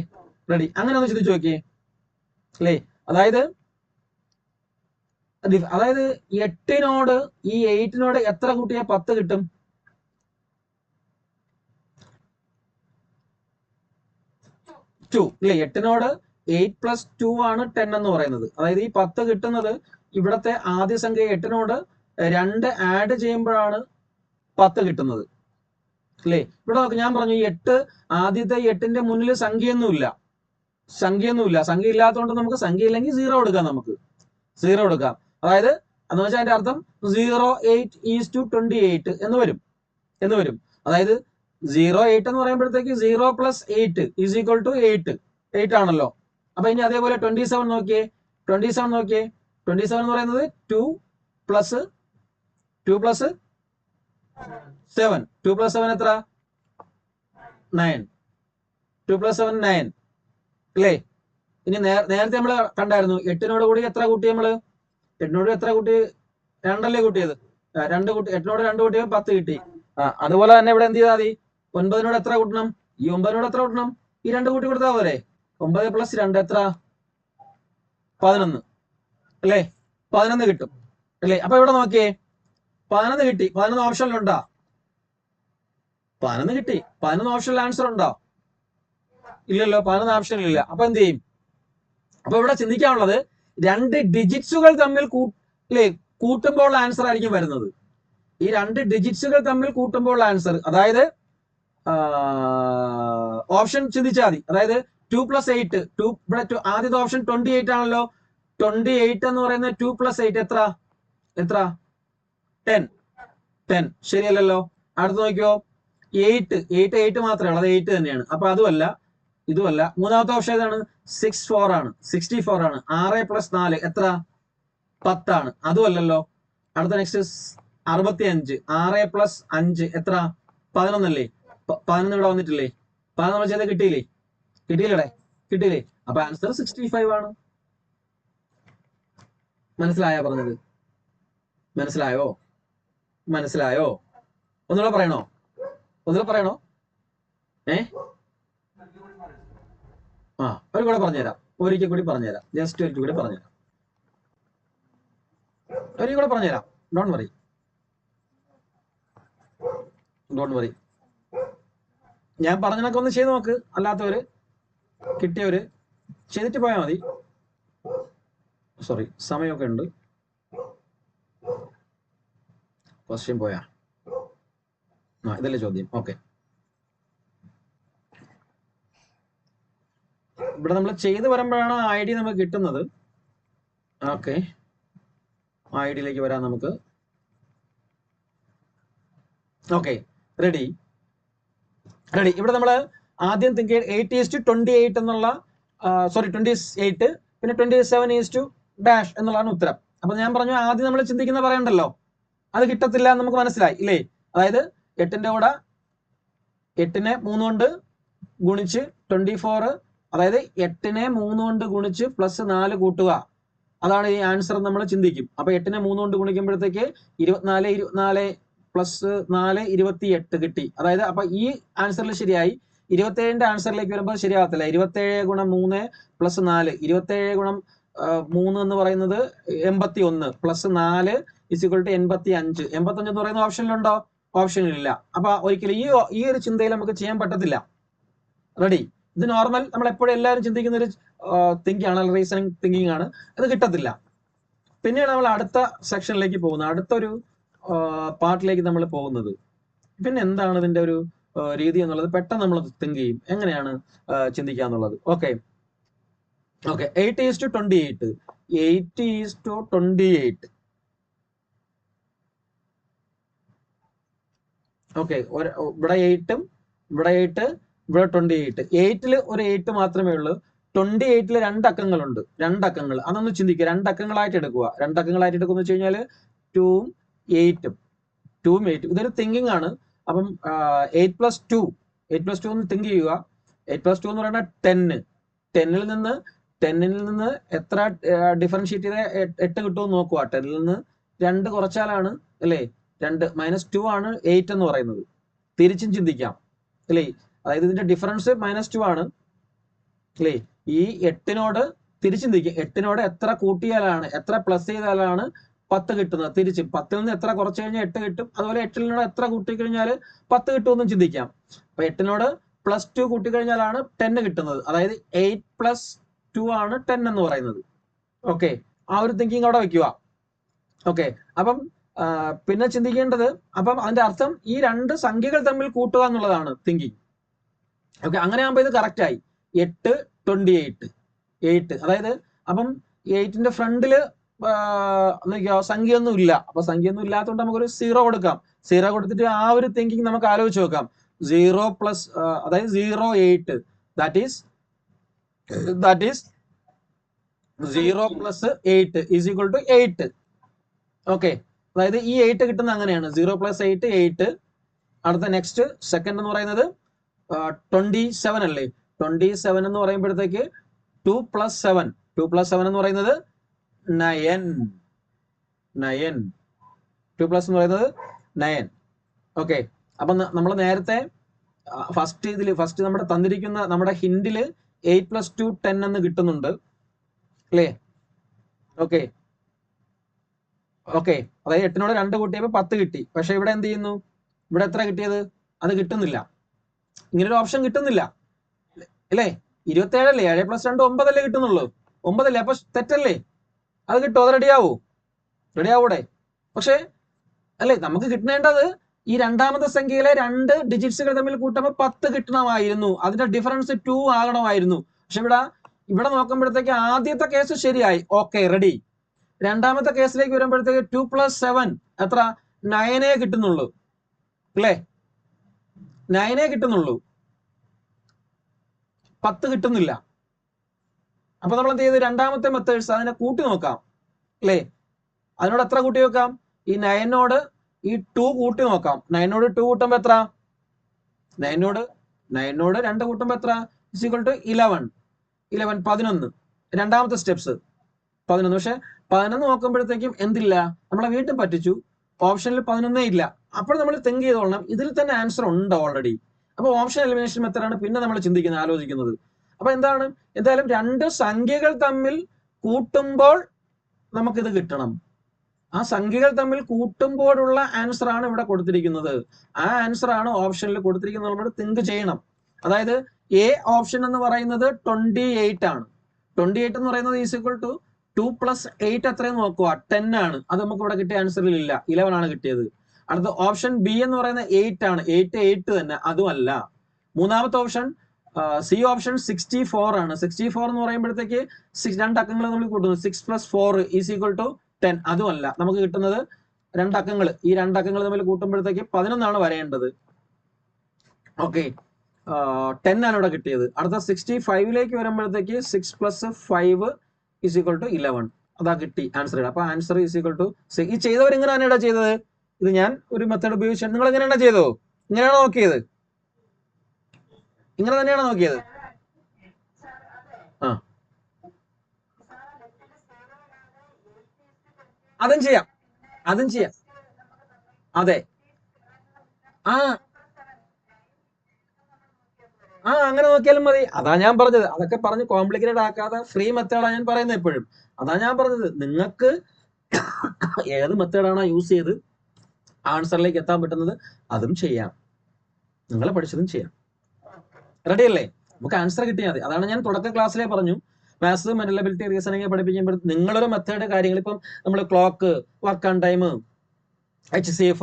Speaker 1: ready. അങ്ങനെ ഒന്ന് ചിന്തിച്ചു നോക്കിയേ അല്ലേ? അതായത് 8നോട് ഈ 8നോട് എത്ര കൂട്ടിയാൽ 10 കിട്ടും? 2 അല്ലേ? 8നോട് 8 + 2 ആണ് 10 എന്ന് പറയുന്നത്. അതായത് ഈ 10 കിട്ടുന്നത് ഇവിടത്തെ ആദ്യ സംഖ്യ 8നോട് 2 ആഡ് ചെയ്യുമ്പോഴാണ് 10 കിട്ടുന്നത് അല്ലേ? ഇവിടെ നോക്ക്, ഞാൻ പറഞ്ഞു 8 ആദ്യത്തെ 8ന്റെ മുന്നിൽ സംഖ്യയൊന്നുമില്ല. സംഖ്യ ഇല്ലാത്തതുകൊണ്ട് നമുക്ക് സംഖ്യ ഇല്ലെങ്കിൽ 0 എടുക്കാം. നമുക്ക് 0 എടുക്കാം. അതായത് എന്ന് വെച്ചാൽ അതിന്റെ അർത്ഥം 0:8 എന്ന് വരും. അതായത് 0:8 എന്ന് പറയുമ്പോഴത്തേക്ക് 0 + 8 = 8 ആണല്ലോ. അപ്പൊ ഇനി അതേപോലെ 27 നോക്കിയേ. 27 എന്ന് പറയുന്നത് 2 പ്ലസ് 7. 2 പ്ലസ് 7 എത്ര? 9. 2 പ്ലസ് 7 9 അല്ലേ? ഇനി നേരത്തെ നമ്മൾ കണ്ടായിരുന്നു 8നോട് കൂടി എത്ര കൂട്ടി നമ്മള്? 8നോട് എത്ര കൂട്ടി? 2 അല്ലേ കൂട്ടിയത്? 2 കൂട്ടി 8നോട് 2 കൂട്ടിയപ്പോൾ 10 കിട്ടി. അതുപോലെ തന്നെ ഇവിടെ എന്ത് ചെയ്താൽ മതി? 9നോട് എത്ര കൂട്ടണം? ഈ 9നോട് എത്ര കൂട്ടണം? ഈ 2 കൂട്ടി കൊടുത്താൽ പോരെ? 9 പ്ലസ് 2 എത്ര? 11 അല്ലേ? 11 കിട്ടും അല്ലേ? അപ്പൊ ഇവിടെ നോക്കിയേ, 11 കിട്ടി. 11 ഓപ്ഷനിലുണ്ടോ? 11 കിട്ടി. 11 ഓപ്ഷനിൽ ആൻസർ ഉണ്ടോ? ഇല്ലല്ലോ, 11 ഓപ്ഷനിലില്ല. അപ്പൊ എന്ത് ചെയ്യും? അപ്പൊ ഇവിടെ ചിന്തിക്കാനുള്ളത് 2 ഡിജിറ്റ്സുകൾ തമ്മിൽ കൂട്ടുമ്പോൾ ആൻസർ ആയിരിക്കും വരുന്നത്. ഈ 2 ഡിജിറ്റ്സുകൾ തമ്മിൽ കൂട്ടുമ്പോൾ ആൻസർ, അതായത് ഓപ്ഷൻ ചിന്തിച്ചാൽ മതി. അതായത് 2 പ്ലസ് 8, ഇവിടെ ആദ്യത്തെ ഓപ്ഷൻ 28 ആണല്ലോ. 28 എന്ന് പറയുന്നത് 2 പ്ലസ് 8 എത്ര? 10. ശരിയല്ലല്ലോ. അടുത്ത് നോക്കിയോ, 8 മാത്രമേ ഉള്ളൂ. അത് 8 തന്നെയാണ്. അപ്പൊ അതുമല്ല, ഇതുമല്ല. മൂന്നാമത്തെ ഓപ്ഷൻ ഏതാണ്? 64 ആണ്. 64 ആണ്. 6 പ്ലസ് 4 എത്ര? 10 ആണ്. അതുമല്ലല്ലോ. അടുത്ത നെക്സ്റ്റ് 65. 6 പ്ലസ് 5 എത്ര? 11 അല്ലേ? 11 ഇവിടെ വന്നിട്ടില്ലേ? 11 നമ്മൾ ചെയ്ത് കിട്ടിയില്ലേ? അപ്പൊ ആൻസർ 65 ആണ്. മനസ്സിലായോ പറഞ്ഞത്? മനസ്സിലായോ? ഒന്നുകൂടെ പറയണോ? ഒരു കൂടെ പറഞ്ഞുതരാം. ഒരിക്കൽ കൂടി പറഞ്ഞുതരാം. ജസ്റ്റ് ഒരിക്കൽ കൂടി പറഞ്ഞുതരാം. Don't worry. ഞാൻ പറഞ്ഞതൊക്കെ ഒന്ന് ചെയ്ത് നോക്ക്. അല്ലാത്തവര്, കിട്ടിയവര് ചെയ്തിട്ട് പോയാൽ മതി. സോറി, സമയമൊക്കെ ഉണ്ട്. ക്വസ്റ്റ്യൻ പോയാ? ഇതല്ലേ ചോദ്യം. ഓക്കെ, ഇവിടെ നമ്മൾ ചെയ്ത് വരുമ്പോഴാണ് ഐ ഡി നമുക്ക് കിട്ടുന്നത്. ഓക്കെ, ഐ ഡിയിലേക്ക് വരാം നമുക്ക്. Okay, ready. ഇവിടെ നമ്മൾ ആദ്യം തിങ്ക് 8:28 എന്നുള്ള 28 പിന്നെ 27:- എന്നുള്ളതാണ് ഉത്തരം. അപ്പൊ ഞാൻ പറഞ്ഞു ആദ്യം നമ്മൾ ചിന്തിക്കുന്ന പറയണ്ടല്ലോ, അത് കിട്ടത്തില്ല എന്ന് നമുക്ക് മനസ്സിലായി ഇല്ലേ? അതായത് 8ന്റെ കൂടെ 8നെ 3 കൊണ്ട് ഗുണിച്ച് 24, അതായത് 8നെ 3 കൊണ്ട് ഗുണിച്ച് പ്ലസ് 4 കൂട്ടുക, അതാണ് ഈ ആൻസർ നമ്മൾ ചിന്തിക്കും. അപ്പൊ 8നെ 3 കൊണ്ട് ഗുണിക്കുമ്പോഴത്തേക്ക് 24 പ്ലസ് 4 28 കിട്ടി. അതായത് അപ്പൊ ഈ ആൻസറിൽ ശരിയായി. 27ന്റെ ആൻസറിലേക്ക് വരുമ്പോൾ ശരിയാകത്തില്ല. 27 ഗുണം 3 പ്ലസ് 4, 27 ഗുണം 3 എന്ന് പറയുന്നത് 81 പ്ലസ് 4 = 85. 85 എന്ന് പറയുന്ന ഓപ്ഷനിലുണ്ടോ? ഓപ്ഷനിലില്ല. അപ്പൊ ഒരിക്കലും ഈ ഒരു ചിന്തയിൽ നമുക്ക് ചെയ്യാൻ പറ്റത്തില്ല. റെഡി? ഇത് നോർമൽ, നമ്മൾ എപ്പോഴും എല്ലാവരും ചിന്തിക്കുന്ന ഒരു തിങ്കിങ് ആണ്, റീസണിങ് തിങ്കിങ് ആണ്. അത് കിട്ടത്തില്ല. പിന്നെയാണ് നമ്മൾ അടുത്ത സെക്ഷനിലേക്ക് പോകുന്നത്, അടുത്തൊരു പാർട്ടിലേക്ക് നമ്മൾ പോകുന്നത്. പിന്നെ എന്താണ് ഇതിന്റെ ഒരു രീതി എന്നുള്ളത് പെട്ടെന്ന് നമ്മൾ തിങ്ക് ചെയ്യും, എങ്ങനെയാണ് ചിന്തിക്കുക എന്നുള്ളത്. ഓക്കെ, 8:28. 8:28. ഓക്കെ, ഇവിടെ 8ഉം ഇവിടെ 8, ഇവിടെ 28. 8ൽ ഒരു 8 മാത്രമേ ഉള്ളൂ. 28ൽ 2 അക്കങ്ങളുണ്ട്. 2 അക്കങ്ങൾ, അതൊന്ന് ചിന്തിക്കുക. 2 അക്കങ്ങളായിട്ട് എടുക്കുക. 2 അക്കങ്ങളായിട്ട് എടുക്കുക വെച്ച് കഴിഞ്ഞാൽ 2ഉം 8ഉം. ഇതൊരു തിങ്കിങ് ആണ്. അപ്പം 8+2 എന്ന് തിങ്ക് ചെയ്യുക. 8+2 എന്ന് പറയുന്നത് 10. 10ൽ നിന്ന് എത്ര ഡിഫറൻഷിയേറ്റ് ചെയ്ത 8 കിട്ടുമെന്ന് നോക്കുക. 10ൽ നിന്ന് 2 കുറച്ചാലാണ് അല്ലേ? 2 -2 ആണ് 8 എന്ന് പറയുന്നത്. തിരിച്ചും ചിന്തിക്കാം അല്ലേ? അതായത് ഇതിന്റെ ഡിഫറൻസ് -2 ആണ് അല്ലേ? ഈ 8നോട് തിരിച്ചിന്തിക്കും. 8നോട് എത്ര കൂട്ടിയാലാണ്, എത്ര പ്ലസ് ചെയ്താലാണ് 10 കിട്ടുന്നത്? തിരിച്ചും 10ൽ നിന്ന് എത്ര കുറച്ച് കഴിഞ്ഞാൽ 8 കിട്ടും. അതുപോലെ 8നോട് എത്ര കൂട്ടിക്കഴിഞ്ഞാൽ 10 കിട്ടുമെന്നും ചിന്തിക്കാം. അപ്പൊ 8നോട് +2 കൂട്ടിക്കഴിഞ്ഞാലാണ് 10 കിട്ടുന്നത്. അതായത് 8+2 ആണ് 10 എന്ന് പറയുന്നത്. ഓക്കെ, ആ ഒരു തിങ്കിങ് അവിടെ വെക്കുക. ഓക്കെ, അപ്പം പിന്നെ ചിന്തിക്കേണ്ടത്, അപ്പം അതിന്റെ അർത്ഥം ഈ 2 സംഖ്യകൾ തമ്മിൽ കൂട്ടുക എന്നുള്ളതാണ് തിങ്കിങ്. ഓക്കെ, അങ്ങനെ ആകുമ്പോൾ ഇത് കറക്റ്റ് ആയി. 8, 28. അതായത് അപ്പം 8ന്റെ ഫ്രണ്ടില് സംഖ്യയൊന്നും ഇല്ല. അപ്പൊ സംഖ്യയൊന്നും ഇല്ലാത്തതുകൊണ്ട് നമുക്കൊരു 0 കൊടുക്കാം. 0 കൊടുത്തിട്ട് ആ ഒരു തിങ്കിങ് നമുക്ക് ആലോചിച്ച് നോക്കാം. 0 പ്ലസ്, അതായത് 0, 8, that is 0 plus 8 is equal to 8. Okay, അതായത് ഈ 8 കിട്ടുന്നത് അങ്ങനെയാണ്. 0 പ്ലസ് 8 8. അടുത്ത നെക്സ്റ്റ് സെക്കൻഡ് എന്ന് പറയുന്നത് 27 അല്ലേ. 27 എന്ന് പറയുമ്പോഴത്തേക്ക് 2 പ്ലസ് 7 എന്ന് പറയുന്നത് 9. 2 പ്ലസ് എന്ന് പറയുന്നത് 9. ഓക്കെ, അപ്പൊ നമ്മൾ നേരത്തെ ഫസ്റ്റ് നമ്മുടെ തന്നിരിക്കുന്ന നമ്മുടെ ഹിന്റില് 8 പ്ലസ് 2 10 എന്ന് കിട്ടുന്നുണ്ട് അല്ലേ. ഓക്കെ, അതായത് 8നോട് 2 കൂട്ടിയപ്പോൾ 10 കിട്ടി. പക്ഷെ ഇവിടെ എന്ത് ചെയ്യുന്നു, ഇവിടെ എത്ര കിട്ടിയത്? അത് കിട്ടുന്നില്ല, ഇങ്ങനൊരു ഓപ്ഷൻ കിട്ടുന്നില്ല അല്ലേ. 27 അല്ലേ, 7 പ്ലസ് 2 9 അല്ലേ കിട്ടുന്നുള്ളൂ. 9 അല്ലേ, അപ്പൊ തെറ്റല്ലേ? അത് കിട്ടുമോ? അത് റെഡിയാവൂടെ? പക്ഷെ അല്ലേ, നമുക്ക് കിട്ടേണ്ടത് ഈ രണ്ടാമത്തെ സംഖ്യയിലെ 2 ഡിജിറ്റ്സുകൾ തമ്മിൽ കൂട്ടുമ്പോൾ 10 കിട്ടണമായിരുന്നു. അതിന്റെ ഡിഫറൻസ് 2 ആകണമായിരുന്നു. പക്ഷെ ഇവിടെ നോക്കുമ്പോഴത്തേക്ക് ആദ്യത്തെ കേസ് ശരിയായി. Okay, ready. രണ്ടാമത്തെ കേസിലേക്ക് വരുമ്പോഴത്തേക്ക് 2 പ്ലസ് 7 എത്ര? 9 കിട്ടുന്നുള്ളൂ അല്ലേ. 9 കിട്ടുന്നുള്ളൂ, 10 കിട്ടുന്നില്ല. അപ്പൊ നമ്മൾ എന്ത് ചെയ്ത്, രണ്ടാമത്തെ മെത്തേഡ്സ് അതിനെ കൂട്ടി നോക്കാം അല്ലേ. അതിനോട് എത്ര കൂട്ടി വെക്കാം? ഈ 9നോട് ഈ 2 കൂട്ടി നോക്കാം. 9നോട് 2 കൂട്ടുമ്പോ എത്ര? 9നോട് 2 കൂട്ടുമ്പോ എത്ര? Is equal to 11. 11 രണ്ടാമത്തെ സ്റ്റെപ്സ് 11. പക്ഷെ 11 നോക്കുമ്പോഴത്തേക്കും എന്തില്ല, നമ്മളെ വീണ്ടും പറ്റിച്ചു. ഓപ്ഷനിൽ 11 ഇല്ല. അപ്പോൾ നമ്മൾ തിങ്ക് ചെയ്തോളണം, ഇതിൽ തന്നെ ആൻസർ ഉണ്ട് ഓൾറെഡി. അപ്പൊ ഓപ്ഷൻ എലിമിനേഷൻ മെത്തേഡാണ് പിന്നെ നമ്മൾ ആലോചിക്കുന്നത്. അപ്പൊ എന്തായാലും 2 സംഖ്യകൾ തമ്മിൽ കൂട്ടുമ്പോൾ നമുക്കിത് കിട്ടണം. ആ സംഖ്യകൾ തമ്മിൽ കൂട്ടുമ്പോഴുള്ള ആൻസർ ആണ് ഇവിടെ കൊടുത്തിരിക്കുന്നത്. ആ ആൻസർ ആണ് ഓപ്ഷനിൽ കൊടുത്തിരിക്കുന്നത്. നമ്മൾ തിങ്ക് ചെയ്യണം. അതായത് എ ഓപ്ഷൻ എന്ന് പറയുന്നത് 28 ആണ്. 28 എന്ന് പറയുന്നത് ഈസ് ഈക്വൽ ടു 2 പ്ലസ് 8 എത്രയെന്ന് നോക്കുക, 10 ആണ്. അത് നമുക്ക് ഇവിടെ കിട്ടിയ ആൻസറിൽ ഇല്ല, 11 ആണ് കിട്ടിയത്. അടുത്ത ഓപ്ഷൻ ബി എന്ന് പറയുന്നത് 8 ആണ്. 8 തന്നെ, അതുമല്ല. മൂന്നാമത്തെ ഓപ്ഷൻ സി ഓപ്ഷൻ 64 ആണ്. 64 എന്ന് പറയുമ്പോഴത്തേക്ക് 2 അക്കങ്ങൾ നമ്മൾ കൂട്ടുന്നു. 6 പ്ലസ് 4 ഈസ് ഈക്വൽ ടു 10, അതുമല്ല. നമുക്ക് കിട്ടുന്നത് 2 അക്കങ്ങൾ. ഈ 2 അക്കങ്ങൾ തമ്മിൽ കൂട്ടുമ്പോഴത്തേക്ക് 11 ആണ് വരേണ്ടത്. ഓക്കെ, 10 ആണ് ഇവിടെ കിട്ടിയത്. അടുത്ത 65ലേക്ക് വരുമ്പോഴത്തേക്ക് 6 പ്ലസ് 5 ഈസ് ഈക്വൽ ടു 11, അതാ കിട്ടി ആൻസർ. അപ്പൊ ആൻസർ ഈസ് ഈക്വൽ ടു, ഈ ചെയ്തവർ ഇങ്ങനെ തന്നെയാണ് ചെയ്തത്. ഇത് ഞാൻ ഒരു മെത്തേഡ് ഉപയോഗിച്ചാണ്. നിങ്ങൾ എങ്ങനെയാണ് ചെയ്തോ? ഇങ്ങനെയാണോ നോക്കിയത്? ഇങ്ങനെ തന്നെയാണോ നോക്കിയത്? ആ, അതും ചെയ്യാം. അതെ, അങ്ങനെ നോക്കിയാലും മതി. അതാ ഞാൻ പറഞ്ഞത്. അതൊക്കെ പറഞ്ഞ് കോംപ്ലിക്കേറ്റഡ് ആക്കാതെ ഫ്രീ മെത്തേഡാണ് ഞാൻ പറയുന്നത് എപ്പോഴും. അതാ ഞാൻ പറഞ്ഞത്, നിങ്ങൾക്ക് ഏത് മെത്തേഡാണോ യൂസ് ചെയ്ത് ആൻസറിലേക്ക് എത്താൻ പറ്റുന്നത് അതും ചെയ്യാം, നിങ്ങൾ പഠിച്ചതും ചെയ്യാം. റെഡി അല്ലേ? നമുക്ക് ആൻസർ കിട്ടിയാൽ മതി. അതാണ് ഞാൻ തുടക്ക ക്ലാസ്സിലെ പറഞ്ഞു, മാത്സ്, മെന്റൽ എബിലിറ്റി, റീസണിങ് പഠിപ്പിക്കുമ്പോൾ നിങ്ങളൊരു മെത്തേഡ് കാര്യങ്ങൾ, ഇപ്പം നമ്മൾ clock, work on time, HCF,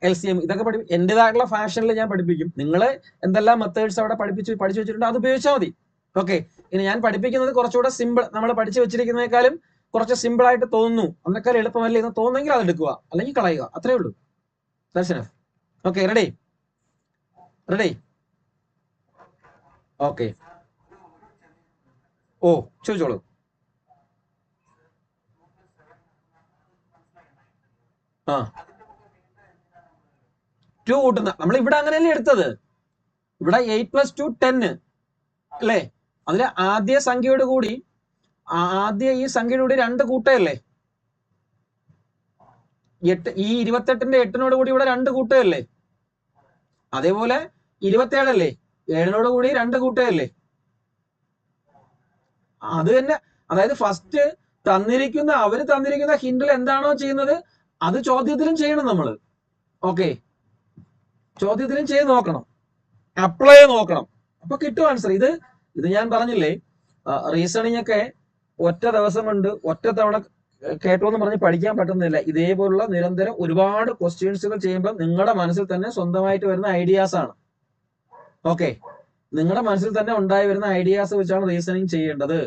Speaker 1: LCM ഇതൊക്കെ എന്റേതായിട്ടുള്ള ഫാഷനിൽ ഞാൻ പഠിപ്പിക്കും. നിങ്ങളെ എന്തെല്ലാം മെത്തേഡ്സ് അവിടെ പഠിച്ചു വെച്ചിട്ടുണ്ട് അത് ഉപയോഗിച്ചാൽ മതി. ഓക്കെ, ഇനി ഞാൻ പഠിപ്പിക്കുന്നത് കുറച്ചുകൂടെ സിമ്പിൾ, നമ്മൾ പഠിച്ചു വെച്ചിരിക്കുന്നതിനേക്കാളും കുറച്ച് സിമ്പിൾ ആയിട്ട് തോന്നുന്നു, അന്നേക്കാൾ എളുപ്പമല്ലേ എന്ന് തോന്നുന്നെങ്കിൽ അത് എടുക്കുക, അല്ലെങ്കിൽ കളയുക. അത്രേ ഉള്ളൂ. ദർശനം. Okay, ready? ഓക്കെ, ഓ ചോദിച്ചോളൂ. 2 കൂട്ടുന്ന നമ്മൾ ഇവിടെ അങ്ങനെയല്ലേ എടുത്തത്. ഇവിടെ 8 പ്ലസ് 2 10 അല്ലേ. അതിലെ ആദ്യ സംഖ്യയോട് കൂടി ഈ സംഖ്യയുടെ കൂടി 2 കൂട്ടയല്ലേ. 8, ഈ 28ന്റെ 8നോട് കൂടി ഇവിടെ 2 കൂട്ടയല്ലേ. അതേപോലെ 27 അല്ലേ, 7നോട് കൂടി 2 കൂട്ടയല്ലേ. അത് തന്നെ. അതായത് ഫസ്റ്റ് അവര് തന്നിരിക്കുന്ന ഹിന്റിൽ എന്താണോ ചെയ്യുന്നത് അത് ചോദ്യത്തിലും ചെയ്യണം നമ്മൾ. ഓക്കെ, ചോദ്യത്തിലും ചെയ്ത് നോക്കണം, അപ്ലൈ നോക്കണം, അപ്പൊ കിട്ടും ആൻസർ. ഇത് ഞാൻ പറഞ്ഞില്ലേ, റീസണിങ് ഒക്കെ ഒറ്റ ദിവസം കൊണ്ട് ഒറ്റ തവണ കേട്ടോന്ന് പറഞ്ഞ് പഠിക്കാൻ പറ്റുന്നില്ല. ഇതേപോലുള്ള നിരന്തരം ഒരുപാട് ക്വസ്റ്റ്യൻസുകൾ ചെയ്യുമ്പോൾ നിങ്ങളുടെ മനസ്സിൽ തന്നെ സ്വന്തമായിട്ട് വരുന്ന ഐഡിയാസ് ആണ്. ഓക്കെ, നിങ്ങളുടെ മനസ്സിൽ തന്നെ ഉണ്ടായി വരുന്ന ഐഡിയാസ് വെച്ചാണ് റീസണിങ് ചെയ്യേണ്ടത്.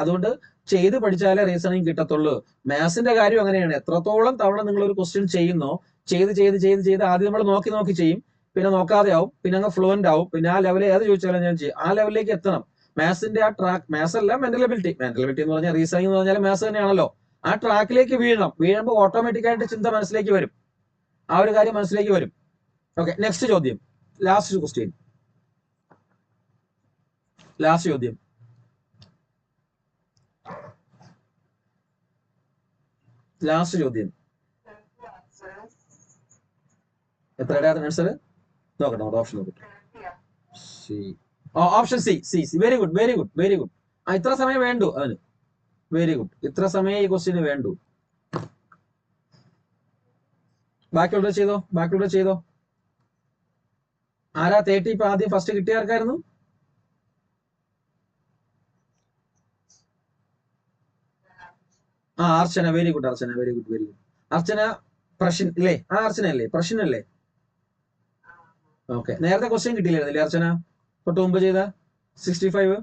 Speaker 1: അതുകൊണ്ട് ചെയ്ത് പഠിച്ചാലേ റീസണിങ് കിട്ടത്തുള്ളൂ. മാത്സിന്റെ കാര്യം അങ്ങനെയാണ്. എത്രത്തോളം തവണ നിങ്ങൾ ഒരു ക്വസ്റ്റ്യൻ ചെയ്യുന്നോ, ചെയ്ത് ആദ്യം നമ്മൾ നോക്കി ചെയ്യും, പിന്നെ നോക്കാതെ ആവും, പിന്നെ അങ്ങ് ഫ്ലുവന്റ് ആവും, പിന്നെ ആ ലെവലിൽ ഏത് ചോദിച്ചാലും ഞാൻ ചെയ്യും. ആ ലെവലിലേക്ക് എത്തണം. മാത്സിന്റെ ആ ട്രാക്ക്, മാത്സ് അല്ല മെന്റൽ എബിലിറ്റി എന്ന് പറഞ്ഞാൽ റീസണിങ് എന്ന് പറഞ്ഞാൽ മാത്സ് തന്നെയാണല്ലോ. ആ ട്രാക്കിലേക്ക് വീഴുമ്പോൾ ഓട്ടോമാറ്റിക് ആയിട്ട് ചിന്ത മനസ്സിലേക്ക് വരും, ആ ഒരു കാര്യം മനസ്സിലേക്ക് വരും. ഓക്കെ, നെക്സ്റ്റ് ചോദ്യം, ലാസ്റ്റ് ക്വസ്റ്റ്യൻ, ലാസ്റ്റ് ചോദ്യം. ലാസ്റ്റ് ചോദ്യം എത്രയുടെ ആൻസർ നോക്കട്ടെ, ഓപ്ഷൻ നോക്കട്ടെ. Option C, C. Very good, very good, very good. ഇത്ര സമയം വേണ്ടു അതിന്, വെരി ഗുഡ്. ഇത്ര സമയം ഈ ക്വസ്റ്റ്യന് വേണ്ടു. ബാക്കിയുള്ളത് ചെയ്തോ, ബാക്കിയുള്ളത് ചെയ്തോ. ആരാ 30 ഇപ്പൊ ആദ്യം ഫസ്റ്റ് കിട്ടിയ ആർക്കായിരുന്നു? അർച്ചന, വെരി ഗുഡ് അർച്ചന, വെരി ഗുഡ്, വെരി ഗുഡ്. അർച്ചന പ്രശ്ന അല്ലേ? അർച്ചന അല്ലേ, പ്രശ്ന അല്ലേ? ഓക്കെ, നേരത്തെ ക്വസ്റ്റ്യൻ കിട്ടിയില്ലായിരുന്നില്ലേ അർച്ചന തൊട്ട് മുമ്പ് ചെയ്ത 65?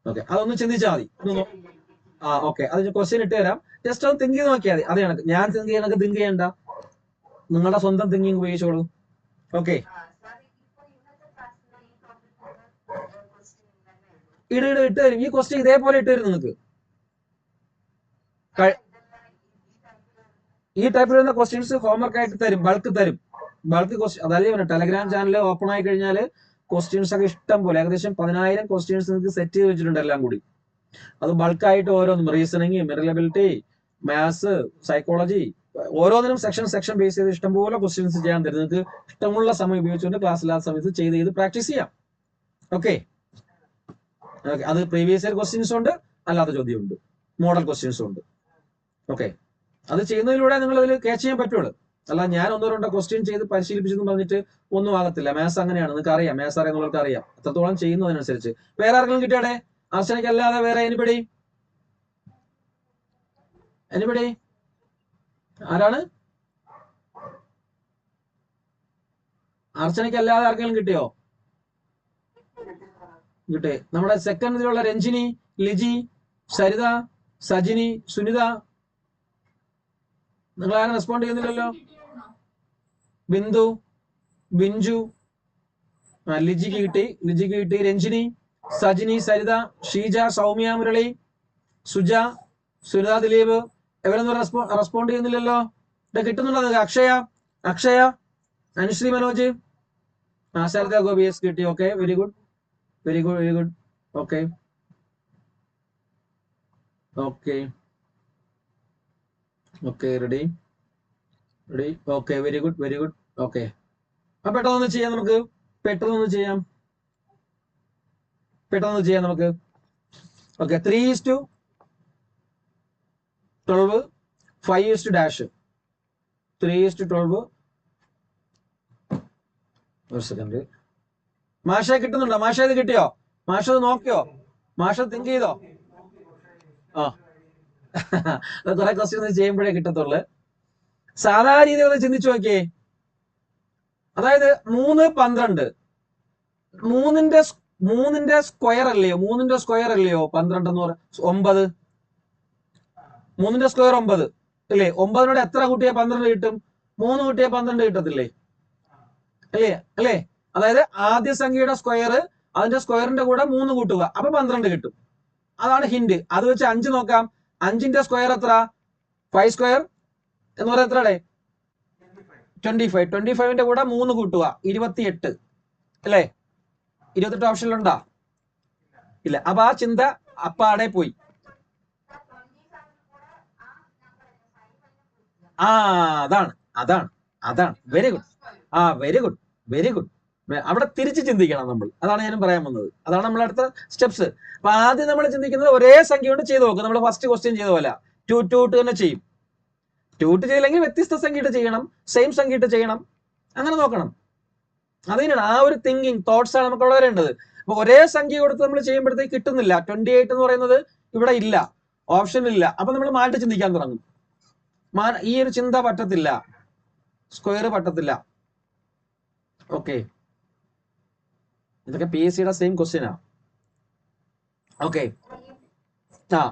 Speaker 1: ഓക്കെ, അതൊന്ന് ചിന്തിച്ചാൽ മതി. ഓക്കെ, അത് ക്വസ്റ്റ്യൻ ഇട്ട് തരാം, ജസ്റ്റ് ഒന്ന് തിങ്ക് ചെയ്ത് നോക്കിയാൽ മതി. അത് കണക്ക് ഞാൻ തിങ്ക് ചെയ്യണക്ക് തിങ്ക് ചെയ്യണ്ട, നിങ്ങളുടെ സ്വന്തം തിങ്കിങ് ഉപയോഗിച്ചോളൂ. ഓക്കെ, ഇട്ട് തരും. ഈ ക്വസ്റ്റ്യൻ ഇതേപോലെ ഇട്ട് തരും നിങ്ങൾക്ക്. ഈ ടൈപ്പിൽ വരുന്ന ക്വസ്റ്റ്യൻസ് ഹോംവർക്ക് ആയിട്ട് തരും, ബൾക്ക് തരും, ബൾക്ക് ക്വസ്റ്റ്യൻ. അതായത് ടെലഗ്രാം ചാനൽ ഓപ്പൺ ആയി കഴിഞ്ഞാൽ ക്വസ്റ്റ്യൻസ് ഒക്കെ ഇഷ്ടം പോലെ, ഏകദേശം 10,000 ക്വസ്റ്റ്യൻസ് നിങ്ങൾക്ക് സെറ്റ് ചെയ്ത് വെച്ചിട്ടുണ്ട് എല്ലാം കൂടി. അത് ബൾക്കായിട്ട് ഓരോന്നും, reasoning, mental ability, maths, psychology, ഓരോന്നിനും സെക്ഷൻ ബേസ് ചെയ്ത് ഇഷ്ടംപോലെ ക്വസ്റ്റ്യൻസ് ചെയ്യാൻ തരും. നിങ്ങൾക്ക് ഇഷ്ടമുള്ള സമയം ഉപയോഗിച്ചുകൊണ്ട് ക്ലാസ്സില്ലാത്ത സമയത്ത് ചെയ്ത് പ്രാക്ടീസ് ചെയ്യാം. ഓക്കെ, അത് പ്രീവിയസ് ഇയർ ക്വസ്റ്റ്യൻസ് ഉണ്ട്, അല്ലാത്ത ചോദ്യമുണ്ട്, മോഡൽ ക്വസ്റ്റ്യൻസും ഉണ്ട്. ഓക്കെ, അത് ചെയ്യുന്നതിലൂടെ നിങ്ങൾ അതിൽ ക്യാച്ച് ചെയ്യാൻ പറ്റുള്ളൂ. അല്ല ഞാൻ 1-2 ക്വസ്റ്റ്യൻ ചെയ്ത് പരിശീലിപ്പിച്ചെന്ന് പറഞ്ഞിട്ട് ഒന്നും ആകത്തില്ല. മാത്സ് അങ്ങനെയാണ്, നിങ്ങൾക്ക് അറിയാം, മാത്സ് അറിയാവുന്നവർക്ക് അറിയാം എത്രത്തോളം ചെയ്യുന്നതിനനുസരിച്ച്. വേറെ ആർക്കെങ്കിലും കിട്ടിയാടെ? അർച്ചനയ്ക്ക് അല്ലാതെ വേറെ എനിബഡി? ആരാണ്? അർച്ചനയ്ക്ക് അല്ലാതെ ആർക്കെങ്കിലും കിട്ടിയോ? കിട്ടേ. നമ്മുടെ സെക്കൻഡിലുള്ള രഞ്ജിനി, ലിജി, സരിത, സജിനി, സുനിത, നിങ്ങൾ ആരും റെസ്പോണ്ട് ചെയ്യുന്നില്ലല്ലോ. ബിന്ദു, ബിഞ്ചു, ലിജിക്ക് കിട്ടി. രഞ്ജിനി, സജിനി, സരിത, ഷീജ, സൗമ്യ, മുരളി, സുജ, സുനിത, ദിലീപ്, ഇവരൊന്നും റെസ്പോണ്ട് ചെയ്യുന്നില്ലല്ലോ. കിട്ടുന്നുണ്ടോ? അക്ഷയ, അനുശ്രീ, മനോജ്, ശരദ ഗോപി, എസ് കിട്ടി. Okay, very good, very good, very good. Okay, okay, okay, ready. Okay, very good, very good. Okay, പെട്ടെന്ന് ചെയ്യാം നമുക്ക്, പെട്ടെന്ന് ചെയ്യാം നമുക്ക്. ഓക്കെ, 3:12, 5:-. 3:12. ഒരു സെക്കൻഡ്. മാഷ കിട്ടുന്നുണ്ടോ? മാഷ ഇത് കിട്ടിയോ? മാഷ ഇത് നോക്കിയോ? മാഷ തിങ്ക് ചെയ്തോ? കുറെ ക്വസ്റ്റ്യൻ ചെയ്യുമ്പോഴേ കിട്ടത്തുള്ളു. സാധാരണ രീതി ഒന്ന് ചിന്തിച്ചു നോക്കിയേ. അതായത് 3, 12, 3ന്റെ സ്ക്വയർ അല്ലയോ? 12 എന്ന് പറയാം 9. 3ന്റെ സ്ക്വയർ 9 അല്ലേ? 9നോട് എത്ര കൂട്ടിയാ 12 കിട്ടും? 3 കൂട്ടിയാ 12 കിട്ടത്തില്ലേ? അല്ലേ? അതായത് ആദ്യ സംഖ്യയുടെ സ്ക്വയർ, അതിന്റെ സ്ക്വയറിന്റെ കൂടെ 3 കൂട്ടുക, അപ്പൊ 12 കിട്ടും. അതാണ് ഹിന്റ്. അത് വെച്ച് 5 നോക്കാം. 5ന്റെ സ്ക്വയർ എത്ര? 5 സ്ക്വയർ എന്ന് പറയാൻ എത്രയുടെ? 25. 25ന്റെ കൂടെ 3 കൂട്ടുക, 28 അല്ലേ? 28 ഓപ്ഷനിലുണ്ടോ? ഇല്ല. അപ്പൊ ആ ചിന്ത അപ്പാടെ പോയി. അതാണ് വെരി ഗുഡ്. Very good. അവിടെ തിരിച്ച് ചിന്തിക്കണം നമ്മൾ. അതാണ് ഞാനും പറയാൻ വന്നത്. അതാണ് നമ്മൾ അടുത്ത സ്റ്റെപ്സ്. അപ്പൊ ആദ്യം നമ്മൾ ചിന്തിക്കുന്നത് ഒരേ സംഖ്യ കൊണ്ട് ചെയ്ത് നോക്കും. നമ്മൾ ഫസ്റ്റ് ക്വസ്റ്റ്യൻ ചെയ്ത പോലെ 2 തന്നെ ചെയ്യും. 2 ചെയ്യില്ലെങ്കിൽ വ്യത്യസ്ത സംഖ്യ ചെയ്യണം, സെയിം സംഖ്യ ചെയ്യണം, അങ്ങനെ നോക്കണം. അതിനാണ് ആ ഒരു തിങ്കിങ്, തോട്ട്സ് ആണ് നമുക്ക് വളരേണ്ടത്. അപ്പൊ ഒരേ സംഖ്യ കൊടുത്ത് നമ്മൾ ചെയ്യുമ്പോഴത്തേക്ക് കിട്ടുന്നില്ല. 28 എന്ന് പറയുന്നത് ഇവിടെ ഇല്ല, ഓപ്ഷൻ ഇല്ല. അപ്പൊ നമ്മൾ മാറ്റി ചിന്തിക്കാൻ തുടങ്ങും. ഈ ഒരു ചിന്ത പറ്റത്തില്ല, സ്ക്വയർ പറ്റത്തില്ല. ഓക്കെ, ഇതൊക്കെ PSCയുടെ സെയിം ക്വസ്റ്റ്യനാ. ഓക്കെ,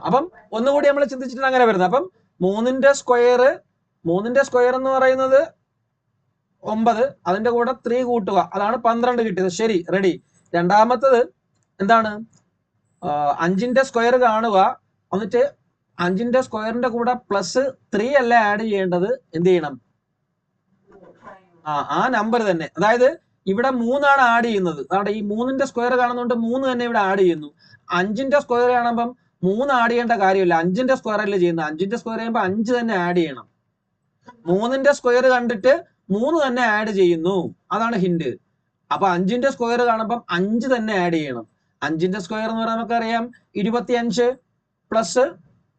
Speaker 1: അപ്പം ഒന്നുകൂടി നമ്മൾ ചിന്തിച്ചിട്ട് അങ്ങനെ വരുന്നത്. അപ്പം 3ന്റെ സ്ക്വയർ എന്ന് പറയുന്നത് 9, അതിന്റെ കൂടെ 3 കൂട്ടുക, അതാണ് 12 കിട്ടിയത്. ശരി, റെഡി. രണ്ടാമത്തത് എന്താണ്? 5ന്റെ സ്ക്വയർ കാണുക, എന്നിട്ട് 5ന്റെ സ്ക്വയറിന്റെ കൂടെ +3 അല്ല ആഡ് ചെയ്യേണ്ടത്, എന്ത് ചെയ്യണം? ആ നമ്പർ തന്നെ. അതായത് ഇവിടെ 3 ആഡ് ചെയ്യുന്നത്. അതാണ് ഈ 3ന്റെ സ്ക്വയർ കാണുന്നതുകൊണ്ട് 3 തന്നെ ഇവിടെ ആഡ് ചെയ്യുന്നു. 5ന്റെ സ്ക്വയർ കാണുമ്പം 3 ആഡ് ചെയ്യേണ്ട കാര്യമില്ല, 5ന്റെ സ്ക്വയർ അല്ലേ ചെയ്യുന്നത്. 5ന്റെ സ്ക്വയർ ചെയ്യുമ്പോൾ 5 തന്നെ ആഡ് ചെയ്യണം. 3ന്റെ സ്ക്വയർ കണ്ടിട്ട് 3 തന്നെ ആഡ് ചെയ്യുന്നു, അതാണ് ഹിന്റ്. അപ്പൊ 5ന്റെ സ്ക്വയർ കാണുമ്പം 5 തന്നെ ആഡ് ചെയ്യണം. 5ന്റെ സ്ക്വയർ എന്ന് പറയാൻ നമുക്കറിയാം 25 +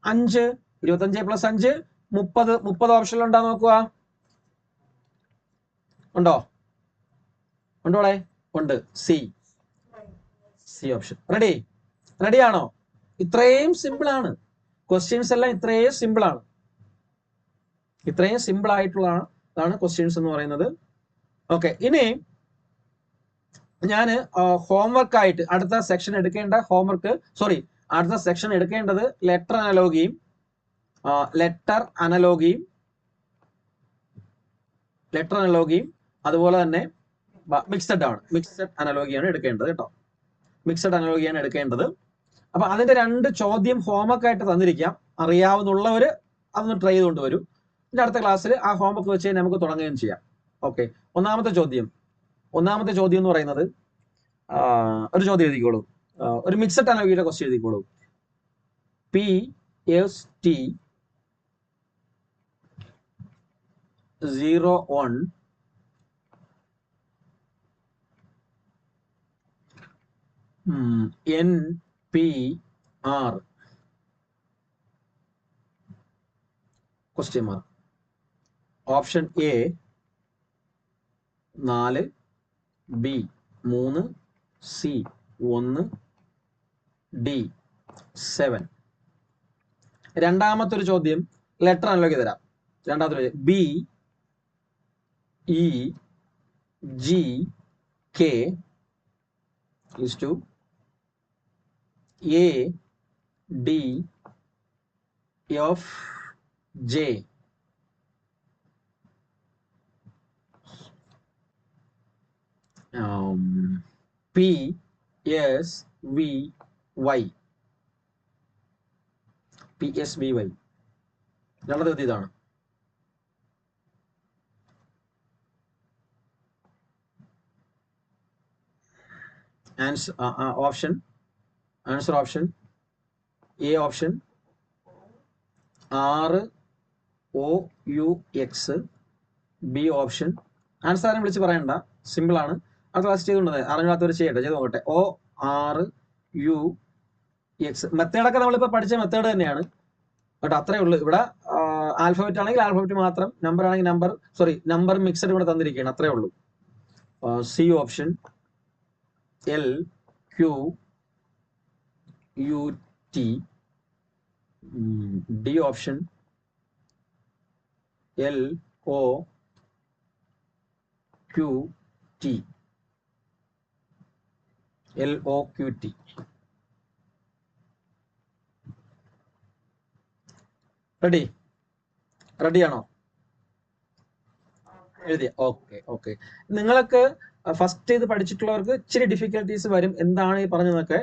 Speaker 1: 5, 25 + 5 30. 30 ഓപ്ഷനിൽ ഉണ്ടോ നോക്കുക. ഉണ്ടോ? ഉണ്ടോളെ? ഉണ്ട്. C option. റെഡി ആണോ? ഇത്രയും സിമ്പിൾ ആണ്. ക്വസ്റ്റ്യൻസ് എല്ലാം ഇത്രയും സിമ്പിൾ ആണ്. ഇത്രയും സിമ്പിൾ ആയിട്ടുള്ളതാണ് ക്വസ്റ്റ്യൻസ് എന്ന് പറയുന്നത്. ഓക്കെ, ഇനി ഞാൻ ഹോംവർക്ക് ആയിട്ട് അടുത്ത സെക്ഷൻ എടുക്കേണ്ട അടുത്ത സെക്ഷൻ എടുക്കേണ്ടത് ലെറ്റർ അനലോഗിയും അതുപോലെ തന്നെ മിക്സഡ് അനലോഗിയാണ് എടുക്കേണ്ടത് കേട്ടോ. മിക്സഡ് അനലോഗിയാണ് എടുക്കേണ്ടത്. അപ്പൊ അതിന്റെ 2 ചോദ്യം ഹോംവർക്ക് ആയിട്ട് തന്നിരിക്കാം. അറിയാവുന്നുള്ളവര് അതൊന്ന് ട്രൈ ചെയ്തുകൊണ്ട് വരും. ഇതിന്റെ അടുത്ത ക്ലാസ്സിൽ ആ ഹോംവർക്ക് വെച്ച് നമുക്ക് തുടങ്ങുകയും ചെയ്യാം. ഓക്കെ, ഒന്നാമത്തെ ചോദ്യം എന്ന് പറയുന്നത് ഒരു ചോദ്യം എഴുതിക്കോളൂ. ഒരു മിക്സഡ് അനലോഗിയുടെ ക്വസ്റ്റ്യൻ എഴുതിക്കോളൂ. PST 01 NPR question mark. Option A 4, B 3, C 1, D 7. രണ്ടാമത്തെ ഒരു ചോദ്യം ലെറ്റർ അനലോഗി തരാം. രണ്ടാമത്തെ ചോദ്യം BEGK is to ADFJ. PSBY. രണ്ടാമത്തെ ഇതാണ്. Answer option A option ROUX, B option. Answer ആരും വിളിച്ച് പറയണ്ട, സിമ്പിൾ ആണ്. അത് ക്ലാസ് ചെയ്തുകൊണ്ട് അറിഞ്ഞാത്തവർ ചെയ്യട്ടെ, ചെയ്ത് നോക്കട്ടെ. ORUX. മെത്തേഡൊക്കെ നമ്മളിപ്പോൾ പഠിച്ച മെത്തേഡ് തന്നെയാണ് കേട്ടോ, അത്രേ ഉള്ളൂ. ഇവിടെ ആൽഫബറ്റ് ആണെങ്കിൽ ആൽഫബറ്റ് മാത്രം, നമ്പർ ആണെങ്കിൽ നമ്പർ മിക്സഡ് ഇവിടെ തന്നിരിക്കുകയാണ്, അത്രേ ഉള്ളൂ. C option LQUT, D option LOQT. റെഡിയാണോ? എഴുതിയ? ഓക്കെ. നിങ്ങൾക്ക് ഫസ്റ്റ് ഇത് പഠിച്ചിട്ടുള്ളവർക്ക് ഇച്ചിരി ഡിഫിക്കൽട്ടീസ് വരും. എന്താണ് ഈ പറഞ്ഞതൊക്കെ